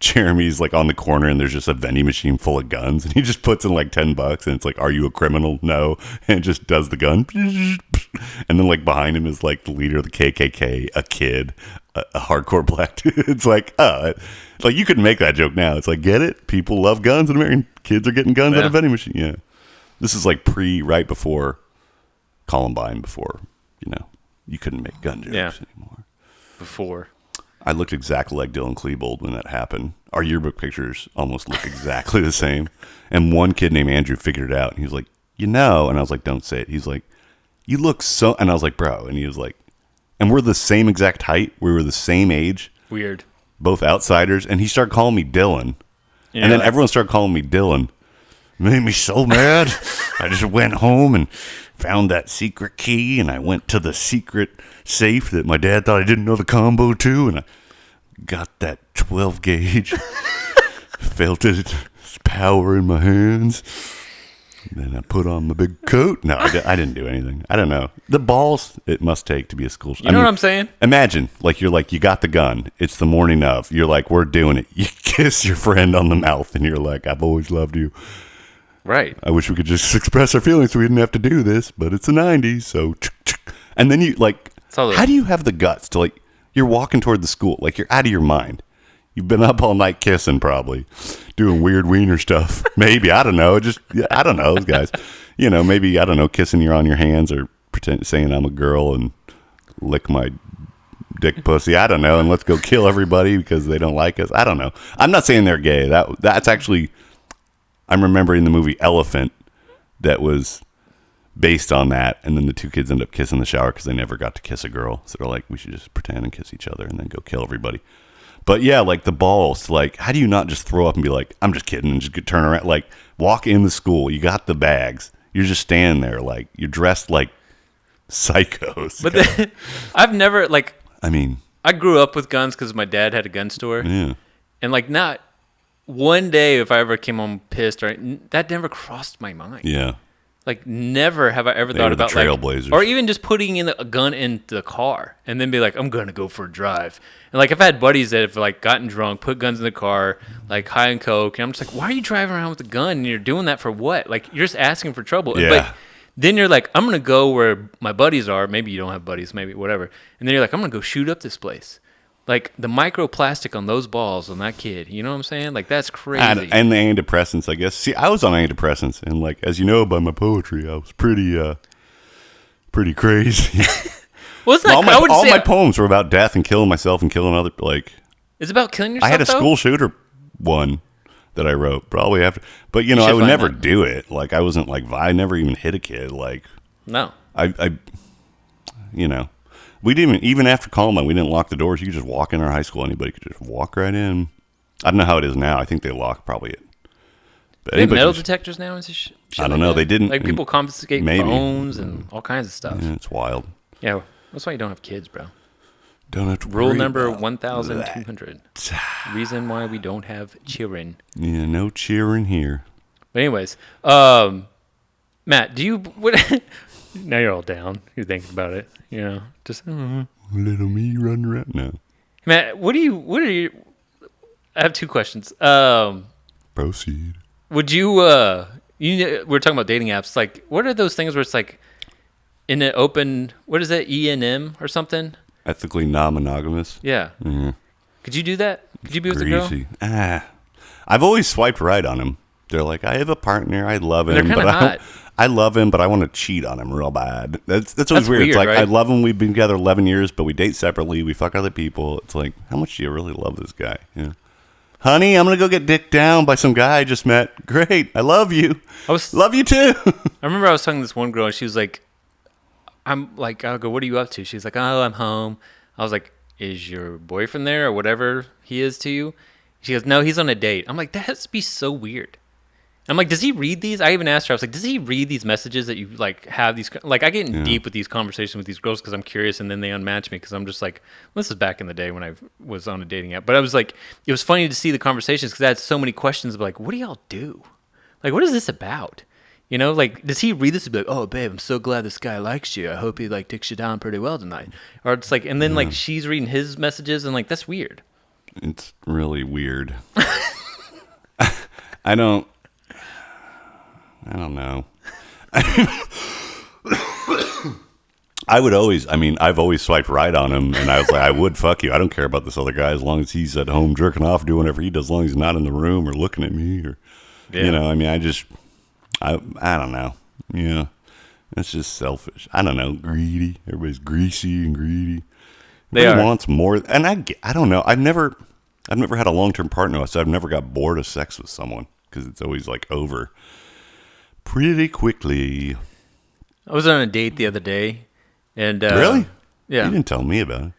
Jeremy's like on the corner and there's just a vending machine full of guns, and he just puts in like $10 and it's like, are you a criminal? No. And just does the gun. And then like behind him is like the leader of the KKK, a kid, a hardcore black dude. It's like, like you could make that joke now. It's like, get it? People love guns in America. Kids are getting guns out of vending machine. Yeah. This is like right before Columbine, before, you couldn't make gun jokes anymore. Before. I looked exactly like Dylan Klebold when that happened. Our yearbook pictures almost look exactly the same. And one kid named Andrew figured it out. And he was like, and I was like, don't say it. He's like, you look so, and I was like, bro, and he was like, and we're the same exact height. We were the same age. Weird. Both outsiders. And he started calling me Dylan. And then everyone started calling me Dylan. Made me so mad. I just went home and found that secret key, and I went to the secret safe that my dad thought I didn't know the combo to, and I got that 12 gauge. Felt its power in my hands. Then I put on my big coat. No, I didn't do anything. I don't know. The balls it must take to be a school shooter. You know what I'm saying? Imagine, like, you're like, you got the gun. It's the morning of. You're like, we're doing it. You kiss your friend on the mouth, and you're like, I've always loved you. Right. I wish we could just express our feelings so we didn't have to do this, but it's the 90s, so. And then you, like, how do you have the guts to, like, you're walking toward the school. Like, you're out of your mind. You've been up all night kissing, probably, doing weird wiener stuff. Maybe, I don't know. I don't know, those guys. You know, maybe, I don't know, kissing you on your hands or saying I'm a girl and lick my dick pussy. I don't know. And let's go kill everybody because they don't like us. I don't know. I'm not saying they're gay. That's actually, I'm remembering the movie Elephant that was based on that. And then the two kids end up kissing in the shower because they never got to kiss a girl. So they're like, we should just pretend and kiss each other and then go kill everybody. But yeah, like the balls, like, how do you not just throw up and be like, I'm just kidding, and just turn around? Like, walk in the school, you got the bags, you're just standing there, like, you're dressed like psychos. But then, I've never, like, I mean, I grew up with guns because my dad had a gun store. Yeah. And, like, not one day if I ever came home pissed, that never crossed my mind. Yeah. Like, never have I ever thought about, the trailblazers. like, or even just putting in a gun in the car and then be like, I'm going to go for a drive. And, like, I've had buddies that have, like, gotten drunk, put guns in the car, like, high on coke. And I'm just like, why are you driving around with a gun? And you're doing that for what? Like, you're just asking for trouble. Yeah. But then you're like, I'm going to go where my buddies are. Maybe you don't have buddies, maybe whatever. And then you're like, I'm going to go shoot up this place. Like, the microplastic on those balls on that kid, you know what I'm saying? Like, that's crazy. And the antidepressants, I guess. See, I was on antidepressants, and, like, as you know by my poetry, I was pretty crazy. Well, it's not, all my poems were about death and killing myself and killing other, like. It's about killing yourself, I had a school shooter one that I wrote, probably after. But, you know, I would never do it. Like, I wasn't, like, I never even hit a kid. Like. No. I you know. We didn't even after Columbine, we didn't lock the doors. You could just walk in our high school. Anybody could just walk right in. I don't know how it is now. I think they lock probably it. But they have metal detectors now and shit. I don't know. Like they didn't. Like people confiscate phones and all kinds of stuff. Yeah, it's wild. Yeah, that's why you don't have kids, bro. Don't have to Rule number 1,200. Reason why we don't have cheering. Yeah, no cheering here. But anyways, Matt, do you what? Now you're all down. You're thinking about it. You know, just little me running around. No, Matt, what are you? I have two questions. Proceed. Would you? We're talking about dating apps. Like, what are those things where it's like in an open? What is that? ENM or something? Ethically non-monogamous. Yeah. Mm-hmm. Could you do that? Could you be with a girl? I've always swiped right on him. They're like, I have a partner. I love him. They're kind of hot. I love him, but I want to cheat on him real bad. That's always weird. It's like, right? I love him. We've been together 11 years, but we date separately. We fuck other people. It's like, how much do you really love this guy? Yeah. Honey, I'm going to go get dicked down by some guy I just met. Great. I love you. Love you too. I remember I was talking to this one girl, and she was like, I'll go, what are you up to? She's like, oh, I'm home. I was like, is your boyfriend there or whatever he is to you? She goes, no, he's on a date. I'm like, that has to be so weird. I'm like, does he read these? I even asked her, I was like, does he read these messages that you, like, have these, like, I get in deep with these conversations with these girls because I'm curious, and then they unmatch me because I'm just like, well, this is back in the day when I was on a dating app. But I was like, it was funny to see the conversations because I had so many questions of, like, what do y'all do? Like, what is this about? You know, like, does he read this and be like, oh, babe, I'm so glad this guy likes you. I hope he, like, takes you down pretty well tonight. Or it's like, and then, like, she's reading his messages, and, like, that's weird. It's really weird. I don't know. I've always swiped right on him, and I was like, I would fuck you. I don't care about this other guy as long as he's at home jerking off, doing whatever he does, as long as he's not in the room or looking at me or, you know, I mean, I don't know. Yeah. It's just selfish. I don't know. Greedy. Everybody's greasy and greedy. Everybody wants more. And I don't know. I've never had a long-term partner, so I've never got bored of sex with someone because it's always like over pretty quickly. I was on a date the other day, and Really? yeah. You didn't tell me about it.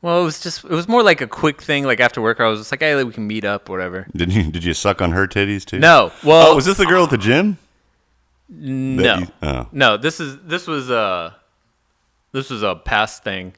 Well, it was more like a quick thing. Like after work, I was just like, hey, we can meet up, whatever. Did you suck on her titties too? No. Well, Oh, was this the girl at the gym? no, Oh. no. This was a past thing.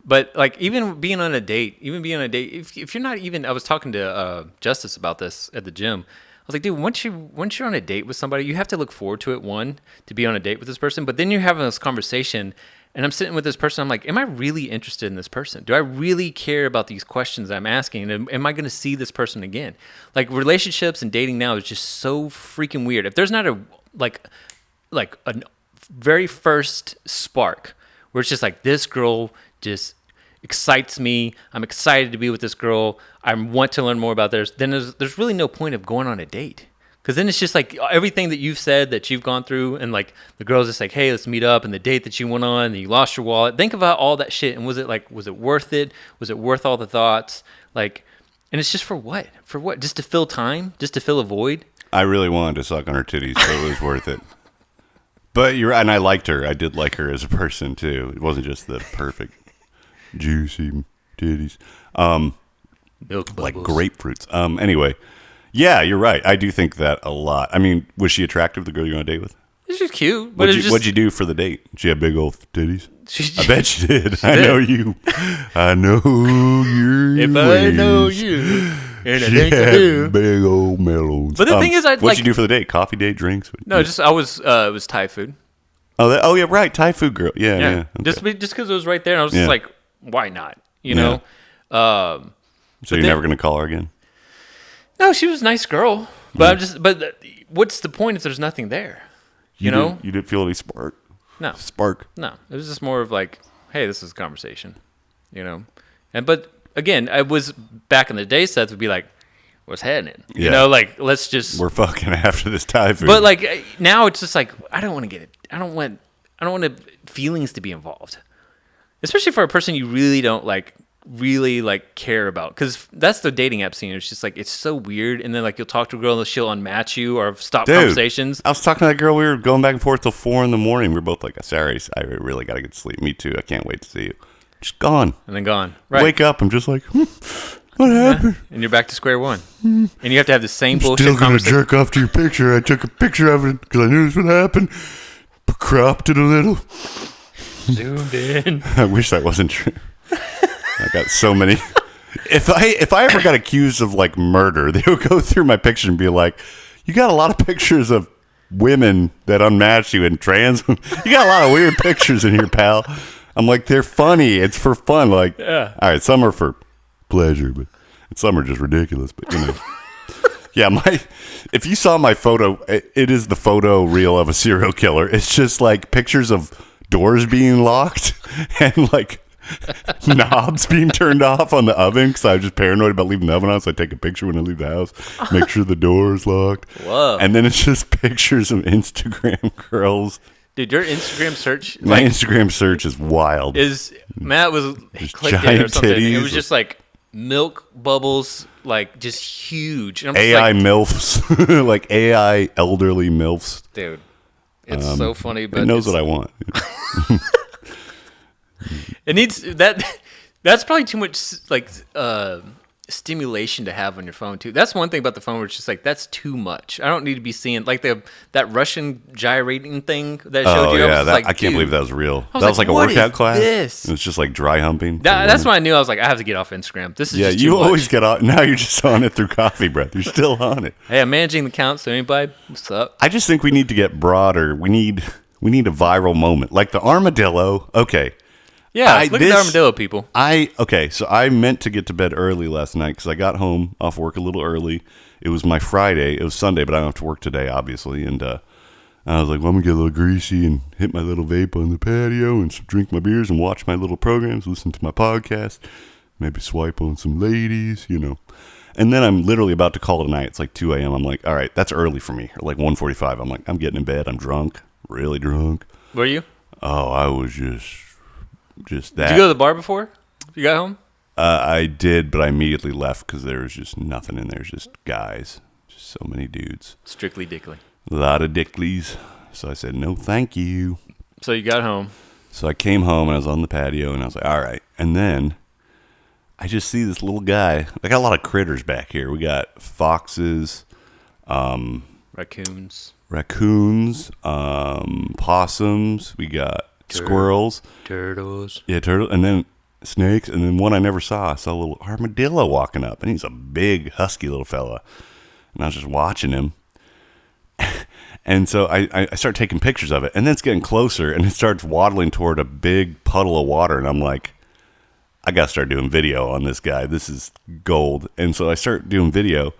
But like even being on a date, if you're not even, I was talking to Justice about this at the gym. I was like, dude, once you're on a date with somebody, you have to look forward to it. One, to be on a date with this person, but then you're having this conversation. And I'm sitting with this person. I'm like, am I really interested in this person? Do I really care about these questions I'm asking? And am I going to see this person again? Like relationships and dating now is just so freaking weird. If there's not a very first spark where it's just like this girl just excites me. I'm excited to be with this girl. I want to learn more about theirs. Then there's really no point of going on a date. Because then it's just like everything that you've said that you've gone through, and like the girl's just like, hey, let's meet up, and the date that you went on, and you lost your wallet. Think about all that shit, and was it worth it? Was it worth all the thoughts? Like, and it's just for what? For what? Just to fill time? Just to fill a void? I really wanted to suck on her titties, so it was worth it. But you're right, and I liked her. I did like her as a person too. It wasn't just the perfect juicy titties, Milk like bubbles. grapefruits. Anyway. Yeah, you're right. I do think that a lot. I mean, was she attractive, the girl you're on a date with? It's just cute. But What'd you do for the date? She had big old titties? She, I bet she did. She I did. know you. I know your if ways. I know you, and I She think I had do. big old melons. But the thing is, what'd you do for the date? Coffee date, drinks? No, just I was. It was Thai food. Oh, yeah, right. Thai food girl. Yeah. Okay. Just because it was right there, and I was Yeah. just like, why not? You know. So you're never gonna call her again? No, she was a nice girl, but what's the point if there's nothing there? You know? You didn't feel any spark. No, Spark. no. It was just more of like, hey, this is a conversation, you know. But again, I was back in the day. Seth would be like, what's happening? You Yeah. know, like let's just. We're fucking after this Thai food. But like now, it's just like I don't want to get it. I don't want feelings to be involved, especially for a person you really don't really care about, because that's the dating app scene. It's just like it's so weird, and then like you'll talk to a girl and she'll unmatch you or stop conversations. I was talking to that girl. We were going back and forth till 4 a.m. We were both like, sorry, I really got to get to sleep. Me too. I can't wait to see you. Just gone. And then gone. Right. Wake up. I'm just like, what happened? And you're back to square one. And you have to have the same bullshit Still going to conversation. jerk off to your picture. I took a picture of it because I knew this would happen. Cropped it a little. Zoomed in. I wish that wasn't true. I got so many. If I ever got accused of like murder, they would go through my picture and be like, "You got a lot of pictures of women that unmatched you and trans. You got a lot of weird pictures in here, pal." I'm like, they're funny. It's for fun. Like, Yeah. all right, some are for pleasure, but some are just ridiculous. But you know, yeah. If you saw my photo, it is the photo reel of a serial killer. It's just like pictures of doors being locked and like knobs being turned off on the oven, because I was just paranoid about leaving the oven on, so I take a picture when I leave the house, make sure the door is locked. Whoa. And then it's just pictures of Instagram girls. Dude, your Instagram search My Instagram search is wild. Matt was Just clicked it or giant something. It titties. was just like milk bubbles, like just huge. And I'm just AI like, MILFs, like AI elderly MILFs. dude, it's so funny, but It knows what I want. it needs that. That's probably too much like stimulation to have on your phone too. That's one thing about the phone where it's just like that's too much. I don't need to be seeing like that Russian gyrating thing that showed Oh you. yeah, Like, I can't dude. believe that was real. I That was like a what workout is class. This? It was just like dry humping. That's when I knew I was like, I have to get off Instagram. This is Yeah, just too you much. always get on. Now you're just on it through coffee breath. You're still on it. Hey, I'm managing the count. So anybody, what's up? I just think we need to get broader. We need a viral moment, like the armadillo. Okay, Yeah, look at the armadillo people. So I meant to get to bed early last night because I got home off work a little early. It was my Friday. It was Sunday, but I don't have to work today, obviously. And I was like, well, I'm gonna get a little greasy and hit my little vape on the patio and drink my beers and watch my little programs, listen to my podcast, maybe swipe on some ladies, you know. And then I'm literally about to call it a night. It's like 2 a.m. I'm like, all right, that's early for me. Or like 1:45. I'm like, I'm getting in bed. I'm drunk, really drunk. Were you? Oh, I was just that. Did you go to the bar before you got home? I did, but I immediately left because there was just nothing in there. Just guys. Just so many dudes. Strictly Dickly. A lot of dicklies. So I said, no, thank you. So you got home. So I came home and I was on the patio and I was like, all right. And then I just see this little guy. I got a lot of critters back here. We got foxes, Raccoons, possums. We got squirrels, turtles. yeah, turtle, and then snakes, and then one I never saw. I saw a little armadillo walking up, and he's a big, husky little fella. And I was just watching him. And so I start taking pictures of it, and then it's getting closer, and it starts waddling toward a big puddle of water, and I'm like, I got to start doing video on this guy. This is gold. And so I start doing video,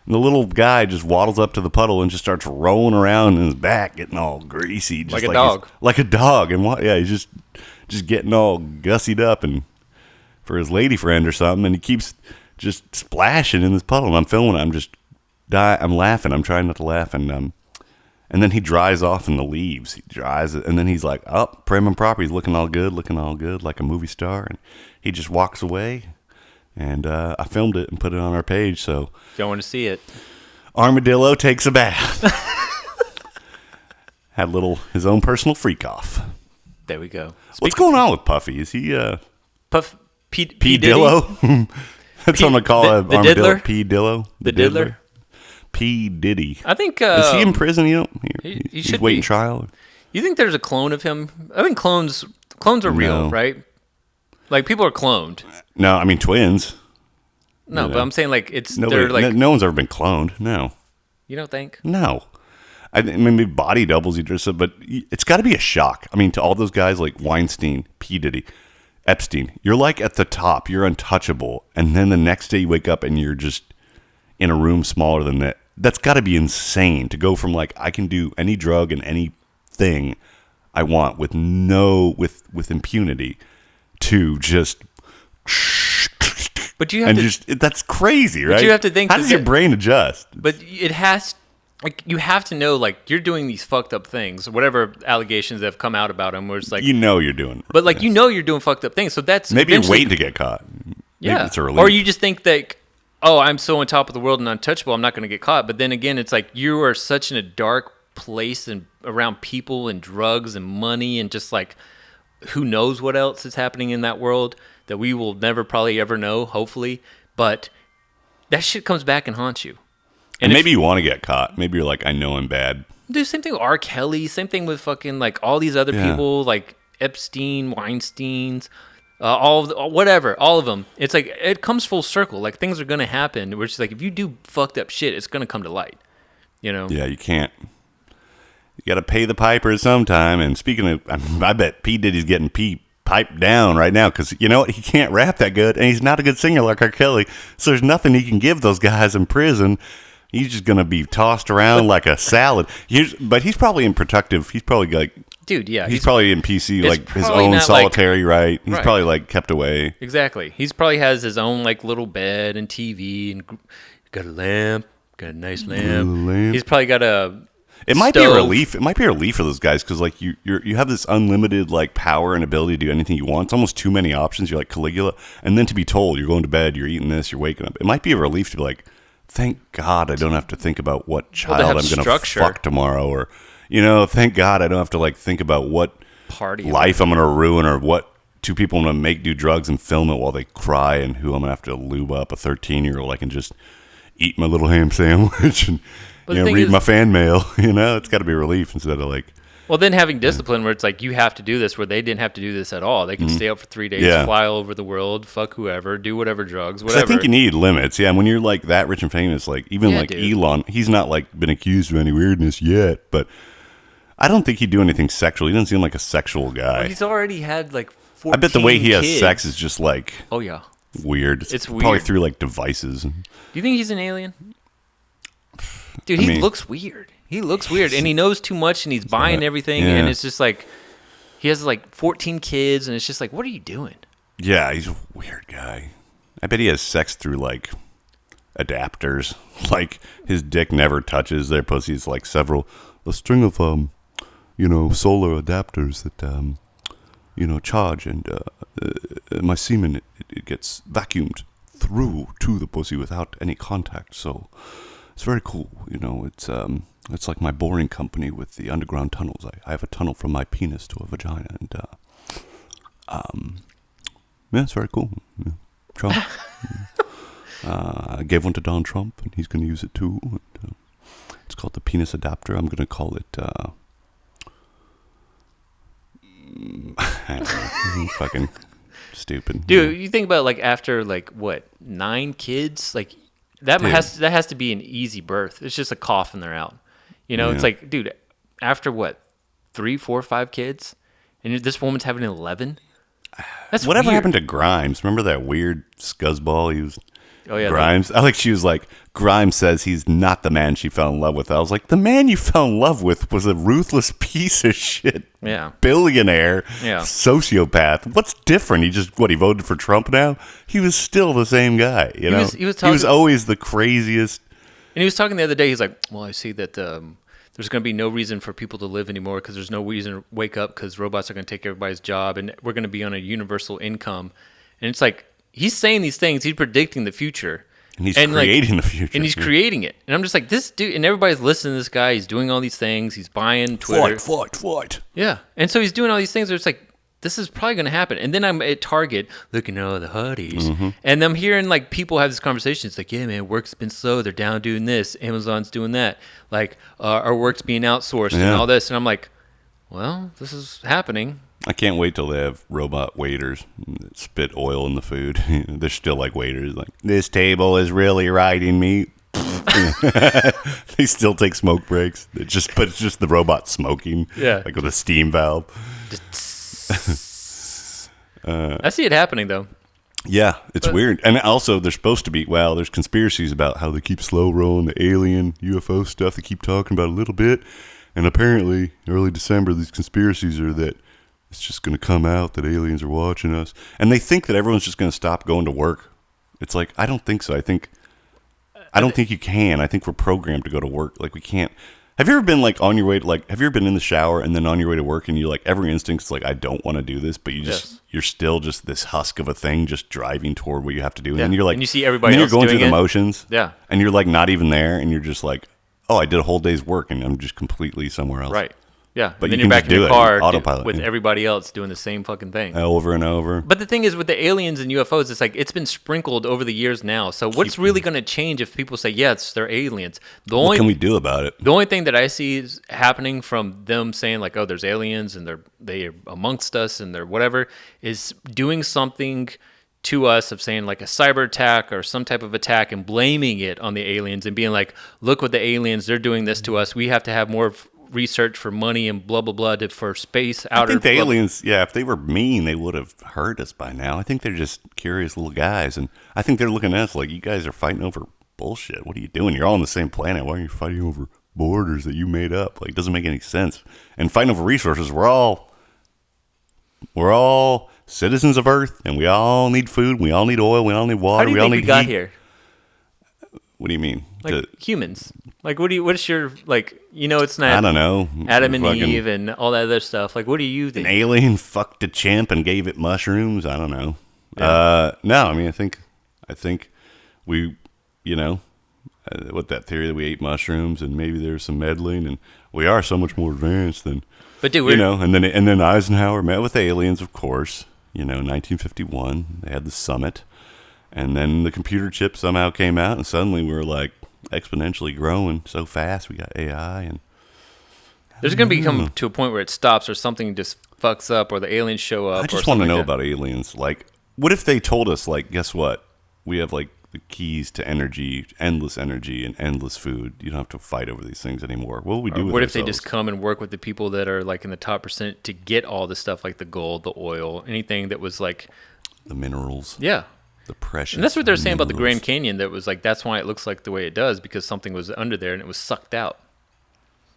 and the little guy just waddles up to the puddle and just starts rolling around in his back, getting all greasy. Just like a dog. Like a dog. And yeah, he's just getting all gussied up and for his lady friend or something, and he keeps just splashing in this puddle, and I'm filming it. I'm laughing. I'm trying not to laugh, and then he dries off in the leaves. He dries it, and then he's like, oh, prim and proper. He's looking all good, like a movie star. And he just walks away, and I filmed it and put it on our page. So if y'all want to see it, Armadillo takes a bath. Had his own personal freak off. There we go. What's going on with Puffy? Is he Puff P Dillo? That's what I'm gonna call the Armadillo. Diddler? P Dillo. The Diddler? P Diddy. I think is he in prison? He He's should waiting be. trial. You think there's a clone of him? I think clones are real, No. right? Like people are cloned. No, I mean twins. No, but I'm saying like it's Nobody, they're like no one's ever been cloned. No. you don't think? No. I mean, maybe body doubles, but it's got to be a shock. I mean, to all those guys like Weinstein, P. Diddy, Epstein, you're like at the top. You're untouchable. And then the next day you wake up and you're just in a room smaller than that. That's got to be insane to go from like, I can do any drug and anything I want with impunity to just... But you have that's crazy, right? you have to think how does your brain adjust? But it has, like, you have to know, like, you're doing these fucked up things, whatever allegations that have come out about him, where it's like, you're doing, but like, you're doing fucked up things. So that's maybe you're eventually- waiting to get caught. yeah, maybe it's a relief. or you just think that, oh, I'm so on top of the world and untouchable, I'm not going to get caught. But then again, it's like you are such in a dark place and around people and drugs and money and just like who knows what else is happening in that world that we will never probably ever know, hopefully. But that shit comes back and haunts you. And maybe you want to get caught. Maybe you're like, I know I'm bad. Dude, same thing with R. Kelly. Same thing with fucking like all these other people, like Epstein, Weinstein's, all of them. It's like it comes full circle. Like things are gonna happen. Where it's like if you do fucked up shit, it's gonna come to light. You know? Yeah, you can't. You got to pay the piper sometime. And speaking of, I bet P. Diddy's getting piped down right now because you know what? He can't rap that good, and he's not a good singer like R. Kelly. So there's nothing he can give those guys in prison. He's just gonna be tossed around like a salad. But he's probably in protective. He's probably like, dude, yeah, he's probably in PC, like his probably own not solitary, right? He's Right. probably like kept away. exactly. He's probably has his own like little bed and TV and got a lamp, got a nice lamp. He's probably got a. It might be a stove. relief. It might be a relief for those guys because like you have this unlimited like power and ability to do anything you want. It's almost too many options. You're like Caligula, and then to be told you're going to bed, you're eating this, you're waking up. It might be a relief to be like, thank God I don't have to think about what child I'm going to fuck tomorrow, or thank God I don't have to like think about what Party life I'm going to ruin or what two people I'm going to make do drugs and film it while they cry and who I'm going to have to lube up. A 13-year-old I can just eat my little ham sandwich and. Read my fan mail. It's got to be a relief instead of like. Well, then having discipline where it's like you have to do this, where they didn't have to do this at all. They can stay up for 3 days, fly all over the world, fuck whoever, do whatever drugs, whatever. I think you need limits. Yeah, when you're like that rich and famous, like even dude. Elon, he's not like been accused of any weirdness yet, but I don't think he'd do anything sexual. He doesn't seem like a sexual guy. Well, he's already had like 14 I bet the way he kids. has sex is just like. Oh yeah. Weird. It's probably weird. through like devices. Do you think he's an alien? Dude, he looks weird. He looks weird, and he knows too much, and he's buying everything, and it's just like he has like 14 kids, and it's just like, what are you doing? Yeah, he's a weird guy. I bet he has sex through like adapters. Like his dick never touches their pussy. It's like a string of solar adapters that charge, and my semen it gets vacuumed through to the pussy without any contact. So. It's very cool. You know, it's like my boring company with the underground tunnels. I have a tunnel from my penis to a vagina, and yeah, it's very cool. Yeah. Trump. I gave one to Donald Trump, and he's going to use it too. And, it's called the penis adapter. I'm going to call it. I don't know, fucking stupid, Dude. You think about like after like what 9 kids, like that Dude. has to be an easy birth. It's just a cough and they're out. You know, Yeah. it's like, dude, after what 3, 4, 5 kids, and this woman's having 11. That's Whatever weird. happened to Grimes? Remember that weird scuzzball he was? Oh yeah, Grimes. I like she was like, Grimes says he's not the man she fell in love with. I was like, the man you fell in love with was a ruthless piece of shit. Yeah. Billionaire. Yeah. Sociopath. What's different? He voted for Trump now? He was still the same guy. You know? he was he was talking- always the craziest. And he was talking the other day. He's like, "Well, I see that there's going to be no reason for people to live anymore because there's no reason to wake up because robots are going to take everybody's job, and we're going to be on a universal income." And it's like he's saying these things. He's predicting the future, And he's creating the future. and he's creating it. And I'm just like, this dude, and everybody's listening to this guy. He's doing all these things. He's buying Twitter. Fight. Yeah. And so he's doing all these things where it's like, this is probably going to happen. And then I'm at Target looking at all the hoodies. Mm-hmm. And I'm hearing like people have this conversation. It's like, yeah, man, work's been slow. They're down doing this. Amazon's doing that. Like our work's being outsourced and Yeah. all this. And I'm like, well, this is happening. I can't wait till they have robot waiters that spit oil in the food. They're still like waiters, like, this table is really riding me. They still take smoke breaks. But it's just the robot smoking, Yeah. like with a steam valve. I see it happening though. Yeah, it's weird. And also, they're supposed to be, there's conspiracies about how they keep slow rolling the alien UFO stuff. They keep talking about it a little bit. And apparently, early December, these conspiracies are that it's just going to come out that aliens are watching us. And they think that everyone's just going to stop going to work. It's like, I don't think so. I don't think you can. I think we're programmed to go to work. Like, we can't. Have you ever been like on your way to have you ever been in the shower and then on your way to work and you like every instinct's like, I don't want to do this, but you're still just this husk of a thing just driving toward what you have to do. And then you're like, And you see everybody and then else you're going doing through the it. motions. Yeah. And you're like not even there and you're just like, oh, I did a whole day's work and I'm just completely somewhere else. Right. Yeah. But And then you you're can back just in do your it, car autopilot, with yeah. everybody else doing the same fucking thing. Over and over. But the thing is, with the aliens and UFOs, it's like it's been sprinkled over the years now. So what's really going to change if people say, yes, they're aliens? What can we do about it? The only thing that I see is happening from them saying like, oh, there's aliens and they're amongst us and they're whatever, is doing something to us of saying like a cyber attack or some type of attack and blaming it on the aliens and being like, look what the aliens, they're doing this to us. We have to have more research for money and blah, blah, blah for space. I think the aliens, if they were mean, they would have heard us by now. I think they're just curious little guys. And I think they're looking at us like, you guys are fighting over bullshit. What are you doing? You're all on the same planet. Why are you fighting over borders that you made up? Like, it doesn't make any sense. And fighting over resources, we're all citizens of Earth, and we all need food. We all need oil. We all need water. How do you we all think need we got heat. here? What do you mean? Like humans. Like, what's your, like, it's not I don't know. Adam and Fucking- Eve and all that other stuff. Like, what do you An think? alien fucked a chimp and gave it mushrooms. I don't know. No, I mean, I think we, what that theory that we ate mushrooms and maybe there's some meddling and we are so much more advanced than, But dude, and then Eisenhower met with aliens, of course, 1951, they had the summit and then the computer chip somehow came out and suddenly we were like exponentially growing so fast. We got AI and there's going to come to a point where it stops or something just fucks up or the aliens show up. I just or want to something know like that. about aliens. Like, what if they told us, like, guess what? We have, like, the keys to energy, endless energy, and endless food. You don't have to fight over these things anymore. What would we do Or with what if they ourselves? just come and work with the people that are like in the top percent to get all the stuff like the gold, the oil, anything that was like, The minerals, yeah. the precious. And that's what they're saying about the minerals. Grand Canyon. That was like, that's why it looks like the way it does because something was under there and it was sucked out.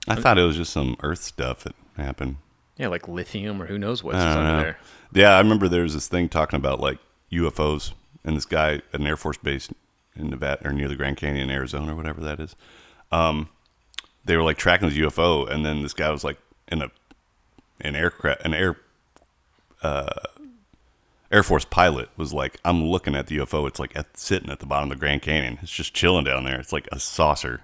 I thought it was just some Earth stuff that happened. Yeah, like lithium or who knows what's I don't under know. there. Yeah, I remember there was this thing talking about, like, UFOs, and this guy at an Air Force base in Nevada, or near the Grand Canyon, Arizona, or whatever that is. They were, like, tracking this UFO, and then this guy was, like, in an Air Force pilot was like, I'm looking at the UFO. It's like sitting at the bottom of the Grand Canyon. It's just chilling down there. It's like a saucer.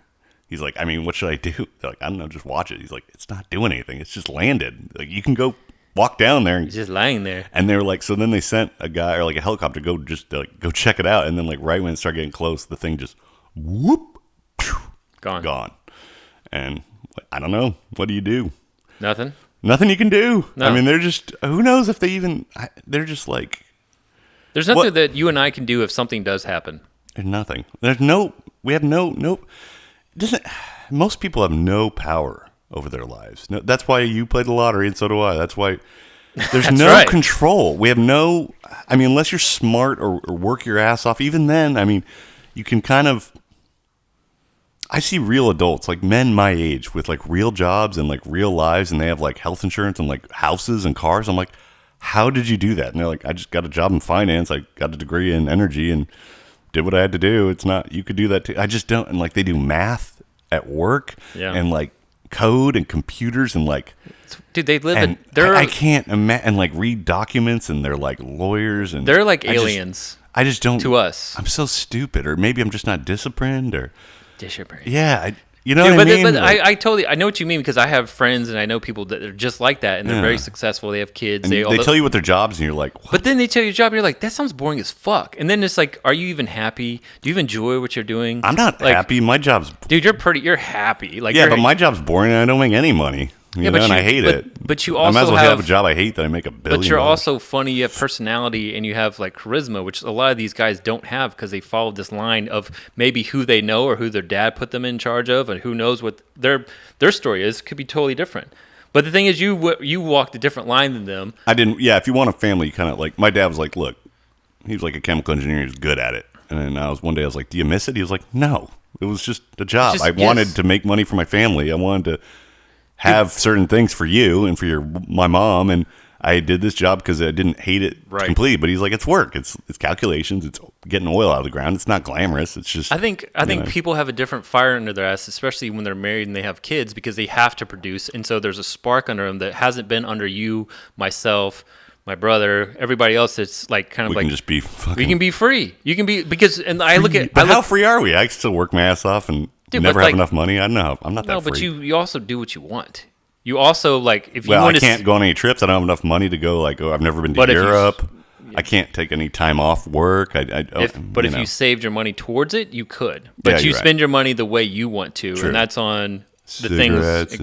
He's like, I mean, what should I do? They're like, I don't know, just watch it. He's like, it's not doing anything. It's just landed. Like, you can go walk down there. He's just lying there. And they were like, so then they sent a guy or like a helicopter to go check it out. And then like right when it started getting close, the thing just whoop, gone. And I don't know. What do you do? Nothing. Nothing you can do. No. I mean, they're just, who knows if they even, they're just like. There's nothing that you and I can do if something does happen. There's nothing. We have no, most people have no power over their lives. No, that's why you play the lottery and so do I. That's why there's no control. We have no, I mean, unless you're smart or work your ass off, even then, I mean, you can kind of, I see real adults, like men my age with like real jobs and like real lives, and they have like health insurance and like houses and cars. I'm like, how did you do that? And they're like, I just got a job in finance. I got a degree in energy and did what I had to do. It's not, you could do that too. I just don't. And like they do math at work and like code and computers and like, dude, they live in, I can't imagine, and like read documents, and they're like lawyers and they're like aliens. I just don't. To us. I'm so stupid, or maybe I'm just not disciplined, or. Disciplined. Yeah. You know what I mean? But I totally, I know what you mean, because I have friends and I know people that are just like that, and they're very successful. They have kids. And they tell you what their jobs, and you're like, what? But then they tell you your job, and you're like, that sounds boring as fuck. And then it's like, are you even happy? Do you even enjoy what you're doing? I'm not happy. My job's... Dude, you're happy. Like, yeah, but my job's boring, and I don't make any money. You know, and I hate it. But you also I might as well have a job I hate that I make $1 billion. But you're also funny. You have personality, and you have like charisma, which a lot of these guys don't have, because they follow this line of maybe who they know or who their dad put them in charge of, and who knows what their story is. Could be totally different. But the thing is, you walked a different line than them. I didn't. Yeah, if you want a family, you kind of like. My dad was like, look, he was like a chemical engineer. He was good at it. And then one day I was like, do you miss it? He was like, no, it was just a job. I wanted to make money for my family. I wanted to have certain things for you and for my mom, and I did this job because I didn't hate it completely. But he's like, it's work, it's calculations, it's getting oil out of the ground. It's not glamorous. It's just. I think people have a different fire under their ass, especially when they're married and they have kids, because they have to produce, and so there's a spark under them that hasn't been under you, myself, my brother, everybody else. It's like kind of we like can just be fucking. We can be free. You can be because, and I look at. But how free are we? I still work my ass off and. Dude, never have enough money. I don't know. I'm not that free. No, but you also do what you want. You also like if you want I can't go on any trips. I don't have enough money to go. Like, I've never been to Europe. I can't take any time off work. If you saved your money towards it, you could. But you spend your money the way you want to, and that's on the things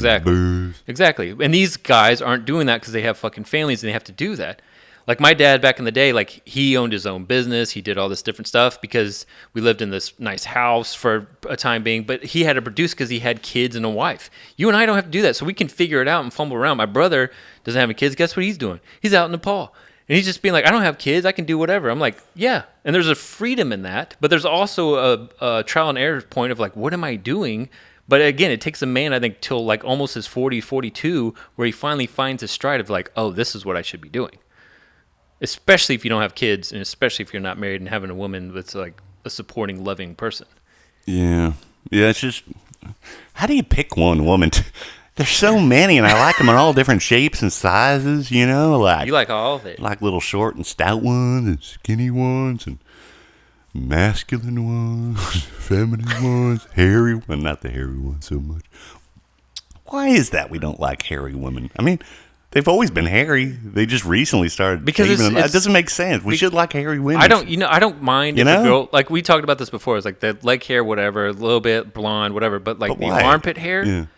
exactly. And these guys aren't doing that because they have fucking families and they have to do that. Like my dad back in the day, like he owned his own business. He did all this different stuff because we lived in this nice house for a time being, but he had to produce because he had kids and a wife. You and I don't have to do that. So we can figure it out and fumble around. My brother doesn't have any kids. Guess what he's doing? He's out in Nepal. And he's just being like, I don't have kids. I can do whatever. I'm like, yeah. And there's a freedom in that. But there's also a trial and error point of like, what am I doing? But again, it takes a man, I think, till like almost his 40, 42, where he finally finds his stride of like, oh, this is what I should be doing. Especially if you don't have kids, and especially if you're not married and having a woman that's like a supporting, loving person. Yeah. Yeah, it's just, how do you pick one woman? There's so many, and I like them in all different shapes and sizes, you know? Like you like all of it. Like little short and stout ones, and skinny ones, and masculine ones, feminine ones, hairy ones. Not the hairy ones so much. Why is that we don't like hairy women? I mean... They've always been hairy. They just recently started shaving them. It doesn't make sense. We should like hairy women. I don't mind if a girl, like we talked about this before. It's like the leg hair, whatever, a little bit blonde, whatever. But like the armpit hair,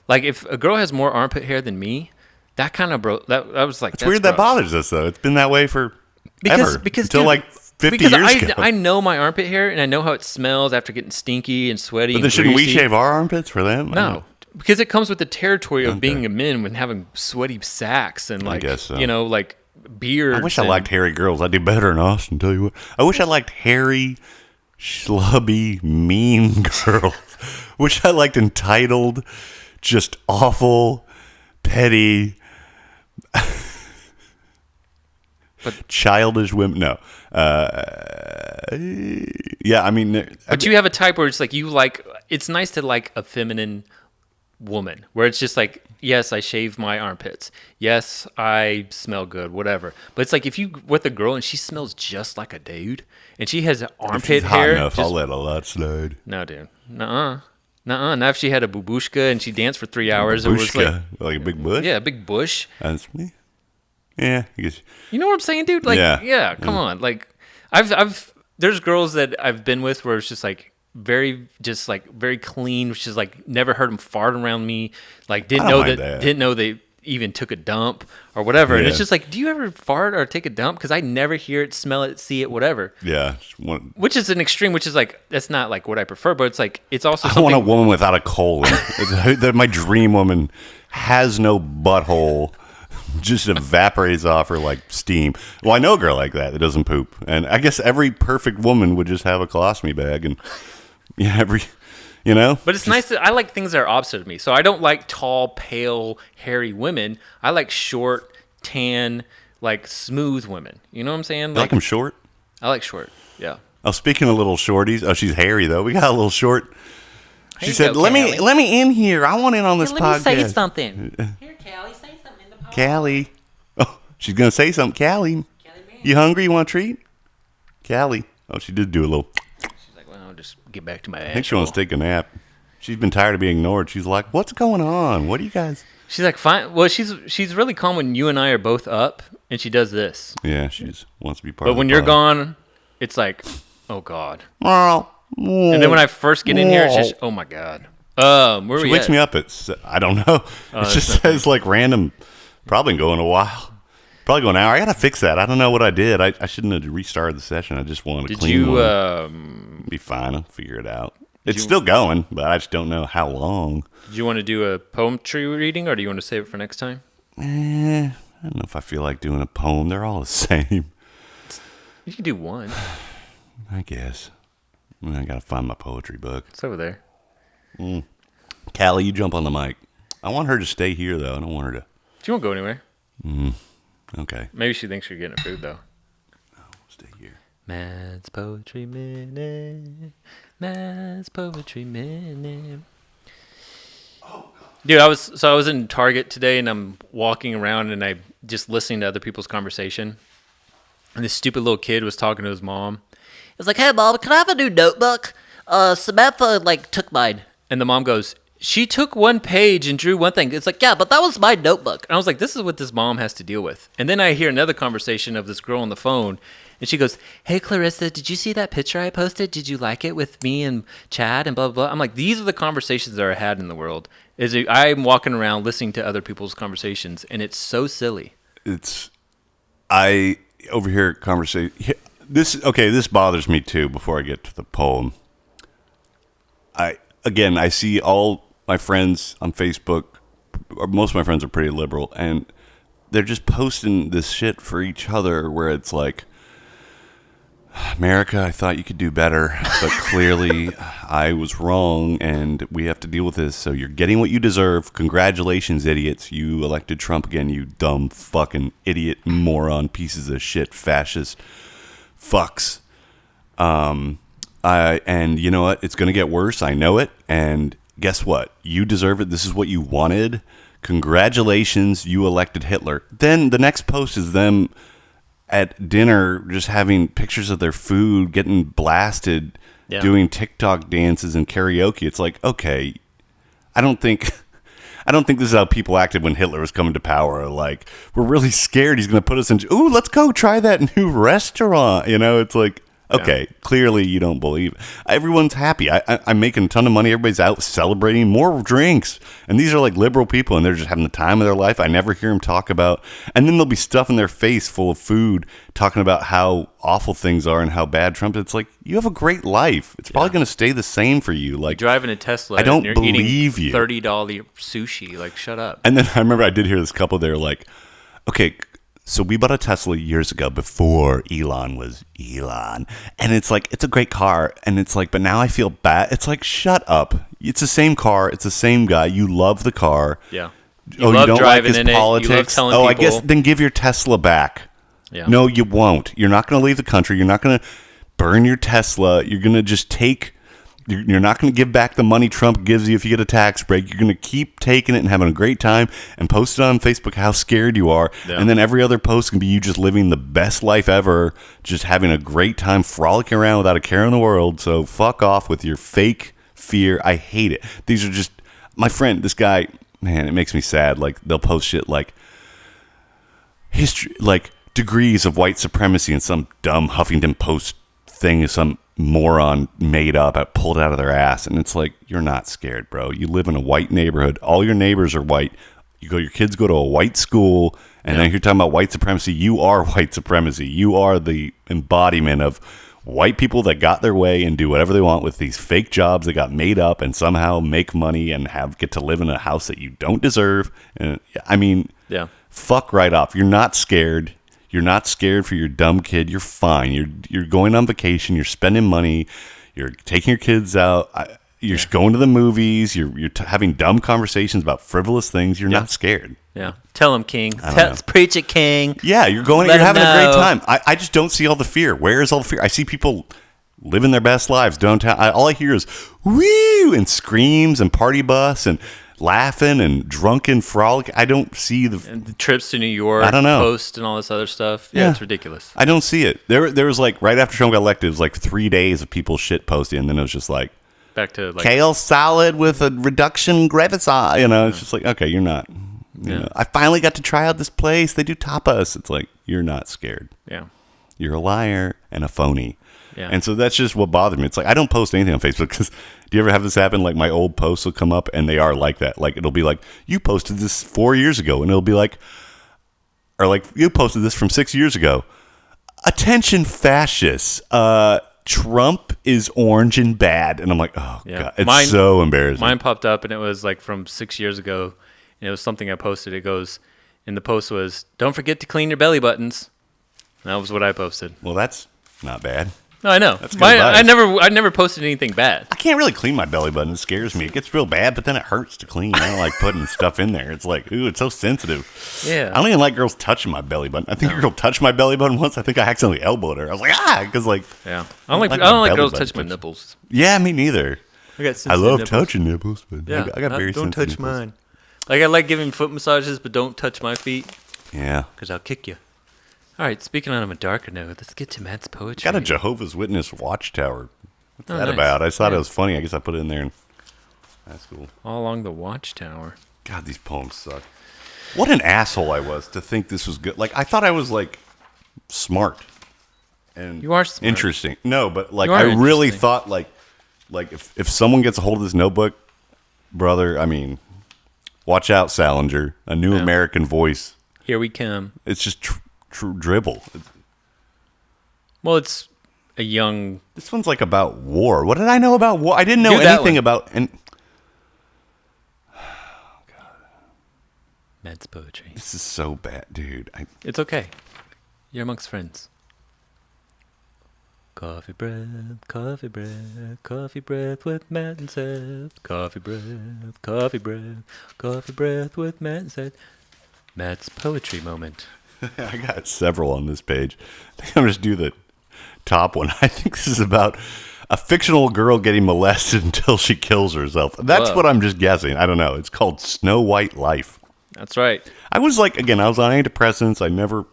like if a girl has more armpit hair than me, that kind of that was like. It's weird that bothers us though. It's been that way for because until like 50 years ago. I know my armpit hair and I know how it smells after getting stinky and sweaty. But then shouldn't we shave our armpits for them? No. Because it comes with the territory of being a man and having sweaty sacks and like, you know, like beards. I wish I liked hairy girls. I'd do better in Austin, tell you what. I wish I liked hairy, schlubby, mean girls. Wish I liked entitled, just awful, petty, but childish women. No. Yeah, I mean. But you have a type where it's like it's nice to like a feminine woman where it's just like, yes, I shave my armpits, yes, I smell good, whatever. But it's like if you with a girl and she smells just like a dude and she has armpit hair, hot enough, I'll let a lot slide. No, dude, nuh-uh. Nuh-uh. Now if she had a babushka and she danced for 3 hours, it was like a big bush. yeah, a big bush. That's me. Yeah, I guess. You know what I'm saying, dude? Like, Yeah. come on. Like, there's girls that I've been with where it's just like very clean, which is like never heard them fart around me. Like, didn't know they even took a dump or whatever. Yeah. And it's just like, do you ever fart or take a dump? Because I never hear it, smell it, see it, whatever. Yeah. Which is an extreme, which is like, that's not like what I prefer, but it's like, it's also I something. want a woman without a colon. My dream woman has no butthole. Just evaporates off her like steam. Well, I know a girl like that doesn't poop. And I guess every perfect woman would just have a colostomy bag. And yeah, But it's nice that I like things that are opposite of me. So I don't like tall, pale, hairy women. I like short, tan, like smooth women. You know what I'm saying? You like them short? I like short. Yeah. Oh, speaking of little shorties. Oh, she's hairy though. We got a little short. She said, go, "Let me in here. I want in on this podcast." Let me say something. Here, Callie, say something in the podcast. Callie. Oh, she's gonna say something. Callie. You hungry? You want a treat? Callie. Oh, she did do a little. She's like, well, I'll just get back to my I think she wants to take a nap. She's been tired of being ignored. She's like, "What's going on? What do you guys?" She's like, fine. Well, she's really calm when you and I are both up, and she does this. Yeah, she wants to be part But of when the you're pod. gone, it's like, oh God. And And then when I first get in here, it's just, oh my God. Where she we wakes at? me up at, I don't know. It just says like random, probably going a while. Probably going an hour. I got to fix that. I don't know what I did. I shouldn't have restarted the session. I just wanted to Did clean you, one. Be fine. I'll figure it out. It's still going, but I just don't know how long. did you want to do a poetry reading, or do you want to save it for next time? I don't know if I feel like doing a poem. They're all the same. You can do one. I guess. I got to find my poetry book. It's over there. Callie, you jump on the mic. I want her to stay here, though. I don't want her to. She won't go anywhere. Okay. Maybe she thinks you're getting her food, though. Stay here. Matt's Poetry Minute. Matt's Poetry Minute. Dude, I was in Target today, and I'm walking around, and I just listening to other people's conversation. And this stupid little kid was talking to his mom. It was like, "Hey, Mom, can I have a new notebook? Samantha, took mine." And the mom goes, "She took one page and drew one thing." It's like, "Yeah, but that was my notebook." And I was like, this is what this mom has to deal with. And then I hear another conversation of this girl on the phone, and she goes, "Hey, Clarissa, did you see that picture I posted? Did you like it with me and Chad and blah, blah, blah?" I'm like, these are the conversations that are had in the world. I'm walking around listening to other people's conversations, and it's so silly. I overhear conversation. This bothers me too. Before I get to the poem, I see all my friends on Facebook, or most of my friends are pretty liberal, and they're just posting this shit for each other where it's like, "America, I thought you could do better, but clearly I was wrong, and we have to deal with this, so you're getting what you deserve. Congratulations, idiots. You elected Trump again, you dumb fucking idiot, moron, pieces of shit, fascist fucks." And you know what? It's going to get worse. I know it. And guess what? You deserve it. This is what you wanted. Congratulations, you elected Hitler. Then the next post is them at dinner just having pictures of their food, getting blasted, doing TikTok dances and karaoke. It's like, okay, I don't think this is how people acted when Hitler was coming to power. Like, we're really scared he's going to put us in. Ooh, let's go try that new restaurant. It's like, okay, clearly you don't believe it. Everyone's happy. I'm making a ton of money. Everybody's out celebrating, more drinks. And these are like liberal people, and they're just having the time of their life. I never hear them talk about. And then they'll be stuffing their face full of food, talking about how awful things are and how bad Trump is. It's like, you have a great life. It's probably going to stay the same for you. Like, You're driving a Tesla. I don't and you're believe eating you. $30 sushi. Like, shut up. And then I remember I did hear this couple. They were like, okay, so we bought a Tesla years ago before Elon was Elon. And it's like, it's a great car. And it's like, but now I feel bad. It's like, shut up. It's the same car. It's the same guy. You love the car. Yeah. You don't like his in politics. It. You love telling I people. guess then give your Tesla back. Yeah. No, you won't. You're not going to leave the country. You're not going to burn your Tesla. You're going to just take... You're not going to give back the money Trump gives you if you get a tax break. You're going to keep taking it and having a great time and post it on Facebook how scared you are. Yeah. And then every other post can be you just living the best life ever, just having a great time, frolicking around without a care in the world. So fuck off with your fake fear. I hate it. These are just my friend. This guy, man, it makes me sad. Like they'll post shit like history, like degrees of white supremacy in some dumb Huffington Post thing some moron made up, pulled out of their ass, and it's like, you're not scared, bro. You live in a white neighborhood. All your neighbors are white. Your kids go to a white school, and then you're talking about white supremacy. You are white supremacy. You are the embodiment of white people that got their way and do whatever they want with these fake jobs that got made up and somehow make money and get to live in a house that you don't deserve. And I mean, fuck right off. You're not scared. You're not scared for your dumb kid. You're fine. You're going on vacation. You're spending money. You're taking your kids out. You're going to the movies. You're having dumb conversations about frivolous things. You're not scared. Yeah. Tell him, King. Preach it, King. Yeah, you're going. You're having a great time. I just don't see all the fear. Where is all the fear? I see people living their best lives downtown. All I hear is woo and screams and party bus and laughing and drunken frolic. I don't see and the trips to New York. I don't know. Post and all this other stuff. Yeah, it's ridiculous. I don't see it. There was like right after Trump got elected, it was like 3 days of people shit posting, and then it was just like back to like kale salad with a reduction gravy sauce. You know, it's just like, okay, you're not. You know, I finally got to try out this place. They do tapas. It's like, you're not scared. Yeah, you're a liar and a phony. Yeah. And so that's just what bothered me. It's like, I don't post anything on Facebook because do you ever have this happen? Like my old posts will come up and they are like that. Like it'll be like, you posted this 4 years ago, and it'll be like, or like, you posted this from 6 years ago. Attention fascists. Trump is orange and bad. And I'm like, oh God, it's so embarrassing. Mine popped up and it was like from 6 years ago. And it was something I posted. It goes, and the post was, don't forget to clean your belly buttons. And that was what I posted. Well, that's not bad. No, I know. That's good advice. I never posted anything bad. I can't really clean my belly button. It scares me. It gets real bad, but then it hurts to clean. I don't like putting stuff in there. It's like, ooh, it's so sensitive. Yeah. I don't even like girls touching my belly button. I think a girl touched my belly button once. I think I accidentally elbowed her. I was like, because like, I don't like girls touch my nipples. Yeah, me neither. I love touching nipples, but I got very don't sensitive touch mine. Like I like giving foot massages, but don't touch my feet. Yeah, because I'll kick you. All right, speaking on a darker note, let's get to Matt's poetry. Got a Jehovah's Witness watchtower. What's that about? I thought it was funny. I guess I put it in there. And that's cool. All along the watchtower. God, these poems suck. What an asshole I was to think this was good. Like, I thought I was, like, smart. And you are smart. Interesting. No, but, like, I really thought, like if someone gets a hold of this notebook, brother, I mean, watch out, Salinger. A new American voice. Here we come. It's just dribble. Well, it's a young... This one's, like, about war. What did I know about war? I didn't know anything about... Matt's poetry. This is so bad, dude. It's okay. You're amongst friends. Coffee breath, coffee breath, coffee breath with Matt and Seth. Coffee breath, coffee breath, coffee breath with Matt and Seth. Matt's poetry moment. I got several on this page. I think I'm just do the top one. I think this is about a fictional girl getting molested until she kills herself. That's what I'm just guessing. I don't know. It's called Snow White Life. That's right. I was like, again, I was on antidepressants. I never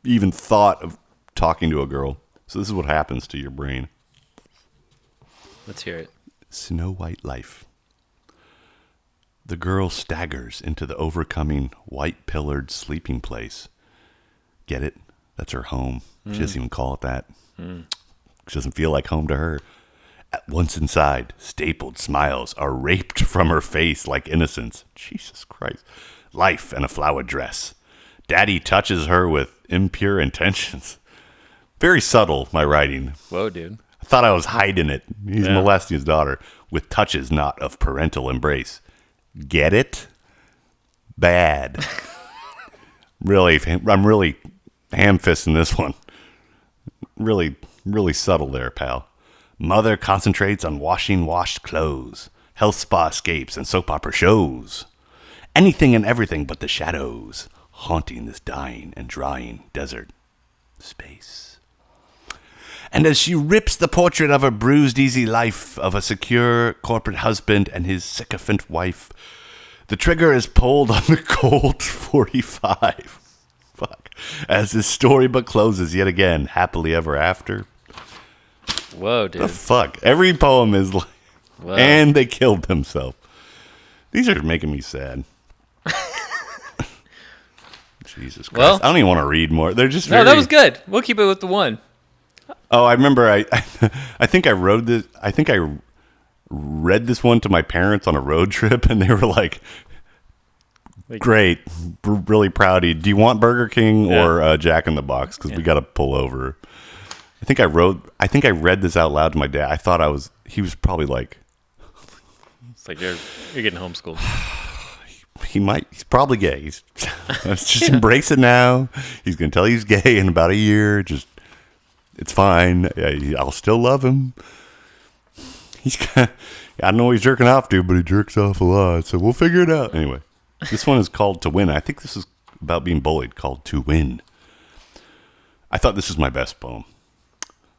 even thought of talking to a girl. So this is what happens to your brain. Let's hear it. Snow White Life. The girl staggers into the overcoming white-pillared sleeping place. Get it? That's her home. She doesn't even call it that. She doesn't feel like home to her. At once inside, stapled smiles are raped from her face like innocence. Jesus Christ. Life in a flower dress. Daddy touches her with impure intentions. Very subtle, my writing. Whoa, dude. I thought I was hiding it. He's molesting his daughter with touches not of parental embrace. Get it? Bad. Really, I'm really ham-fisting this one. Really, really subtle there, pal. Mother concentrates on washing washed clothes, health spa escapes, and soap opera shows. Anything and everything but the shadows, haunting this dying and drying desert space. And as she rips the portrait of her bruised, easy life of a secure corporate husband and his sycophant wife, the trigger is pulled on the cold 45. Fuck. As this storybook closes yet again, happily ever after. Whoa, dude. The fuck? Every poem is like, Whoa. and they killed themselves. These are making me sad. Jesus Christ. Well, I don't even want to read more. They're just no, that was good. We'll keep it with the one. Oh, I remember I think I wrote this. I think I read this one to my parents on a road trip, and they were like, great. We're really proud of you. Do you want Burger King or Jack in the Box? Because we got to pull over. I think I read this out loud to my dad. I thought he was probably like, it's like you're getting homeschooled. he's probably gay. Let's just embrace it now. He's going to tell you he's gay in about a year. It's fine. I'll still love him. I don't know what he's jerking off to, but he jerks off a lot. So we'll figure it out. Anyway, this one is called To Win. I think this is about being bullied, called To Win. I thought this was my best poem.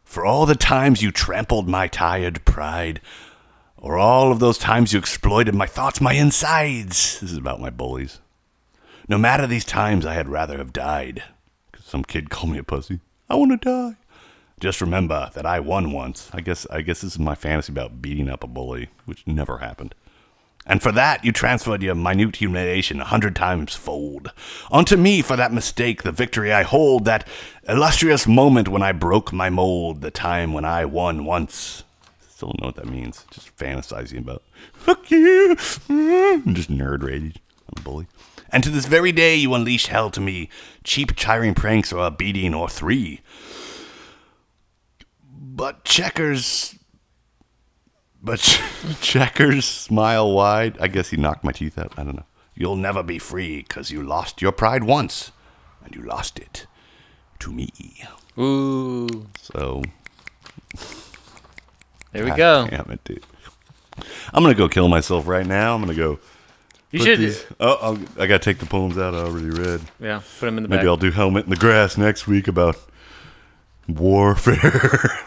For all the times you trampled my tired pride, or all of those times you exploited my thoughts, my insides. This is about my bullies. No matter these times, I had rather have died. 'Cause some kid called me a pussy. I want to die. Just remember that I won once. I guess this is my fantasy about beating up a bully, which never happened. And for that, you transferred your minute humiliation 100 times fold. Onto me for that mistake, the victory I hold, that illustrious moment when I broke my mold, the time when I won once. Still don't know what that means. Just fantasizing about, fuck you. Just nerd rage. I'm a bully. And to this very day, you unleash hell to me. Cheap chiring pranks or a beating or 3. But checkers smile wide. I guess he knocked my teeth out. I don't know. You'll never be free because you lost your pride once, and you lost it to me. Ooh. So there we go. Damn it, dude. I'm gonna go kill myself right now. I'm gonna go. You should. I gotta take the poems out I already read. Yeah, put them in the back. Maybe I'll do Helmet in the Grass next week about warfare.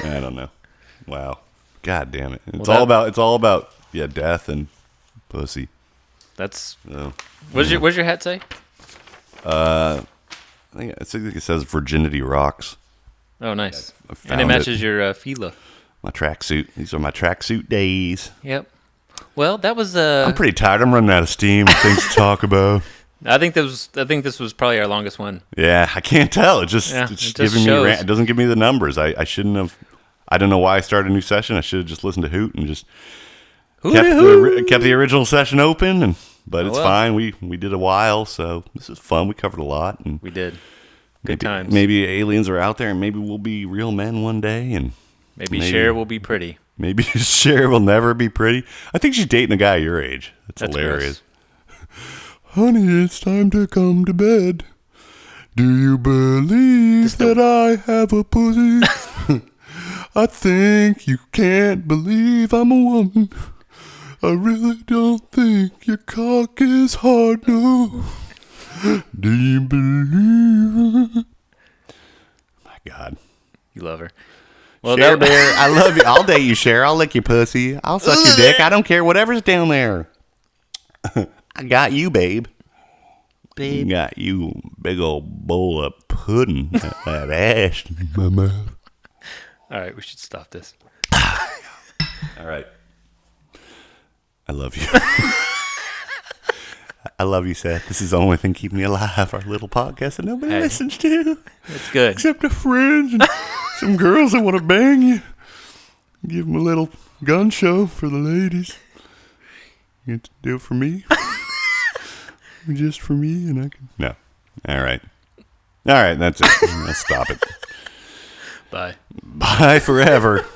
I don't know. Wow. God damn it. It's all about death and pussy. That's So, what's your hat say? I think it says virginity rocks. Oh, nice. I And it found matches your Fila. My tracksuit. These are my tracksuit days. Yep. Well, that was I'm pretty tired. I'm running out of steam and things to talk about. I think this was probably our longest one. Yeah, I can't tell. It's just giving shows. me it doesn't give me the numbers. I shouldn't have. I don't know why I started a new session. I should have just listened to Hoot and just kept the original session open. But it's fine. We did a while, so this is fun. We covered a lot, and We did. Good times. Maybe aliens are out there, and maybe we'll be real men one day, and maybe Cher will be pretty. Maybe Cher will never be pretty. I think she's dating a guy your age. That's hilarious. Honey, it's time to come to bed. Do you believe that I have a pussy? I think you can't believe I'm a woman. I really don't think your cock is hard, no. Do you believe? My God. You love her. Well, Cher Bear, I love you. I'll date you, Cher. I'll lick your pussy. I'll suck your dick. I don't care. Whatever's down there. I got you, babe. Babe. Got you big old bowl of pudding. That ass in my mouth. All right, we should stop this. All right. I love you. I love you, Seth. This is the only thing keeping me alive. Our little podcast that nobody listens to. That's good. Except our friends and some girls that want to bang you. Give them a little gun show for the ladies. You get to do it for me. Just for me, and I can. No. All right. All right, that's it. Let's stop it. Bye. Bye forever.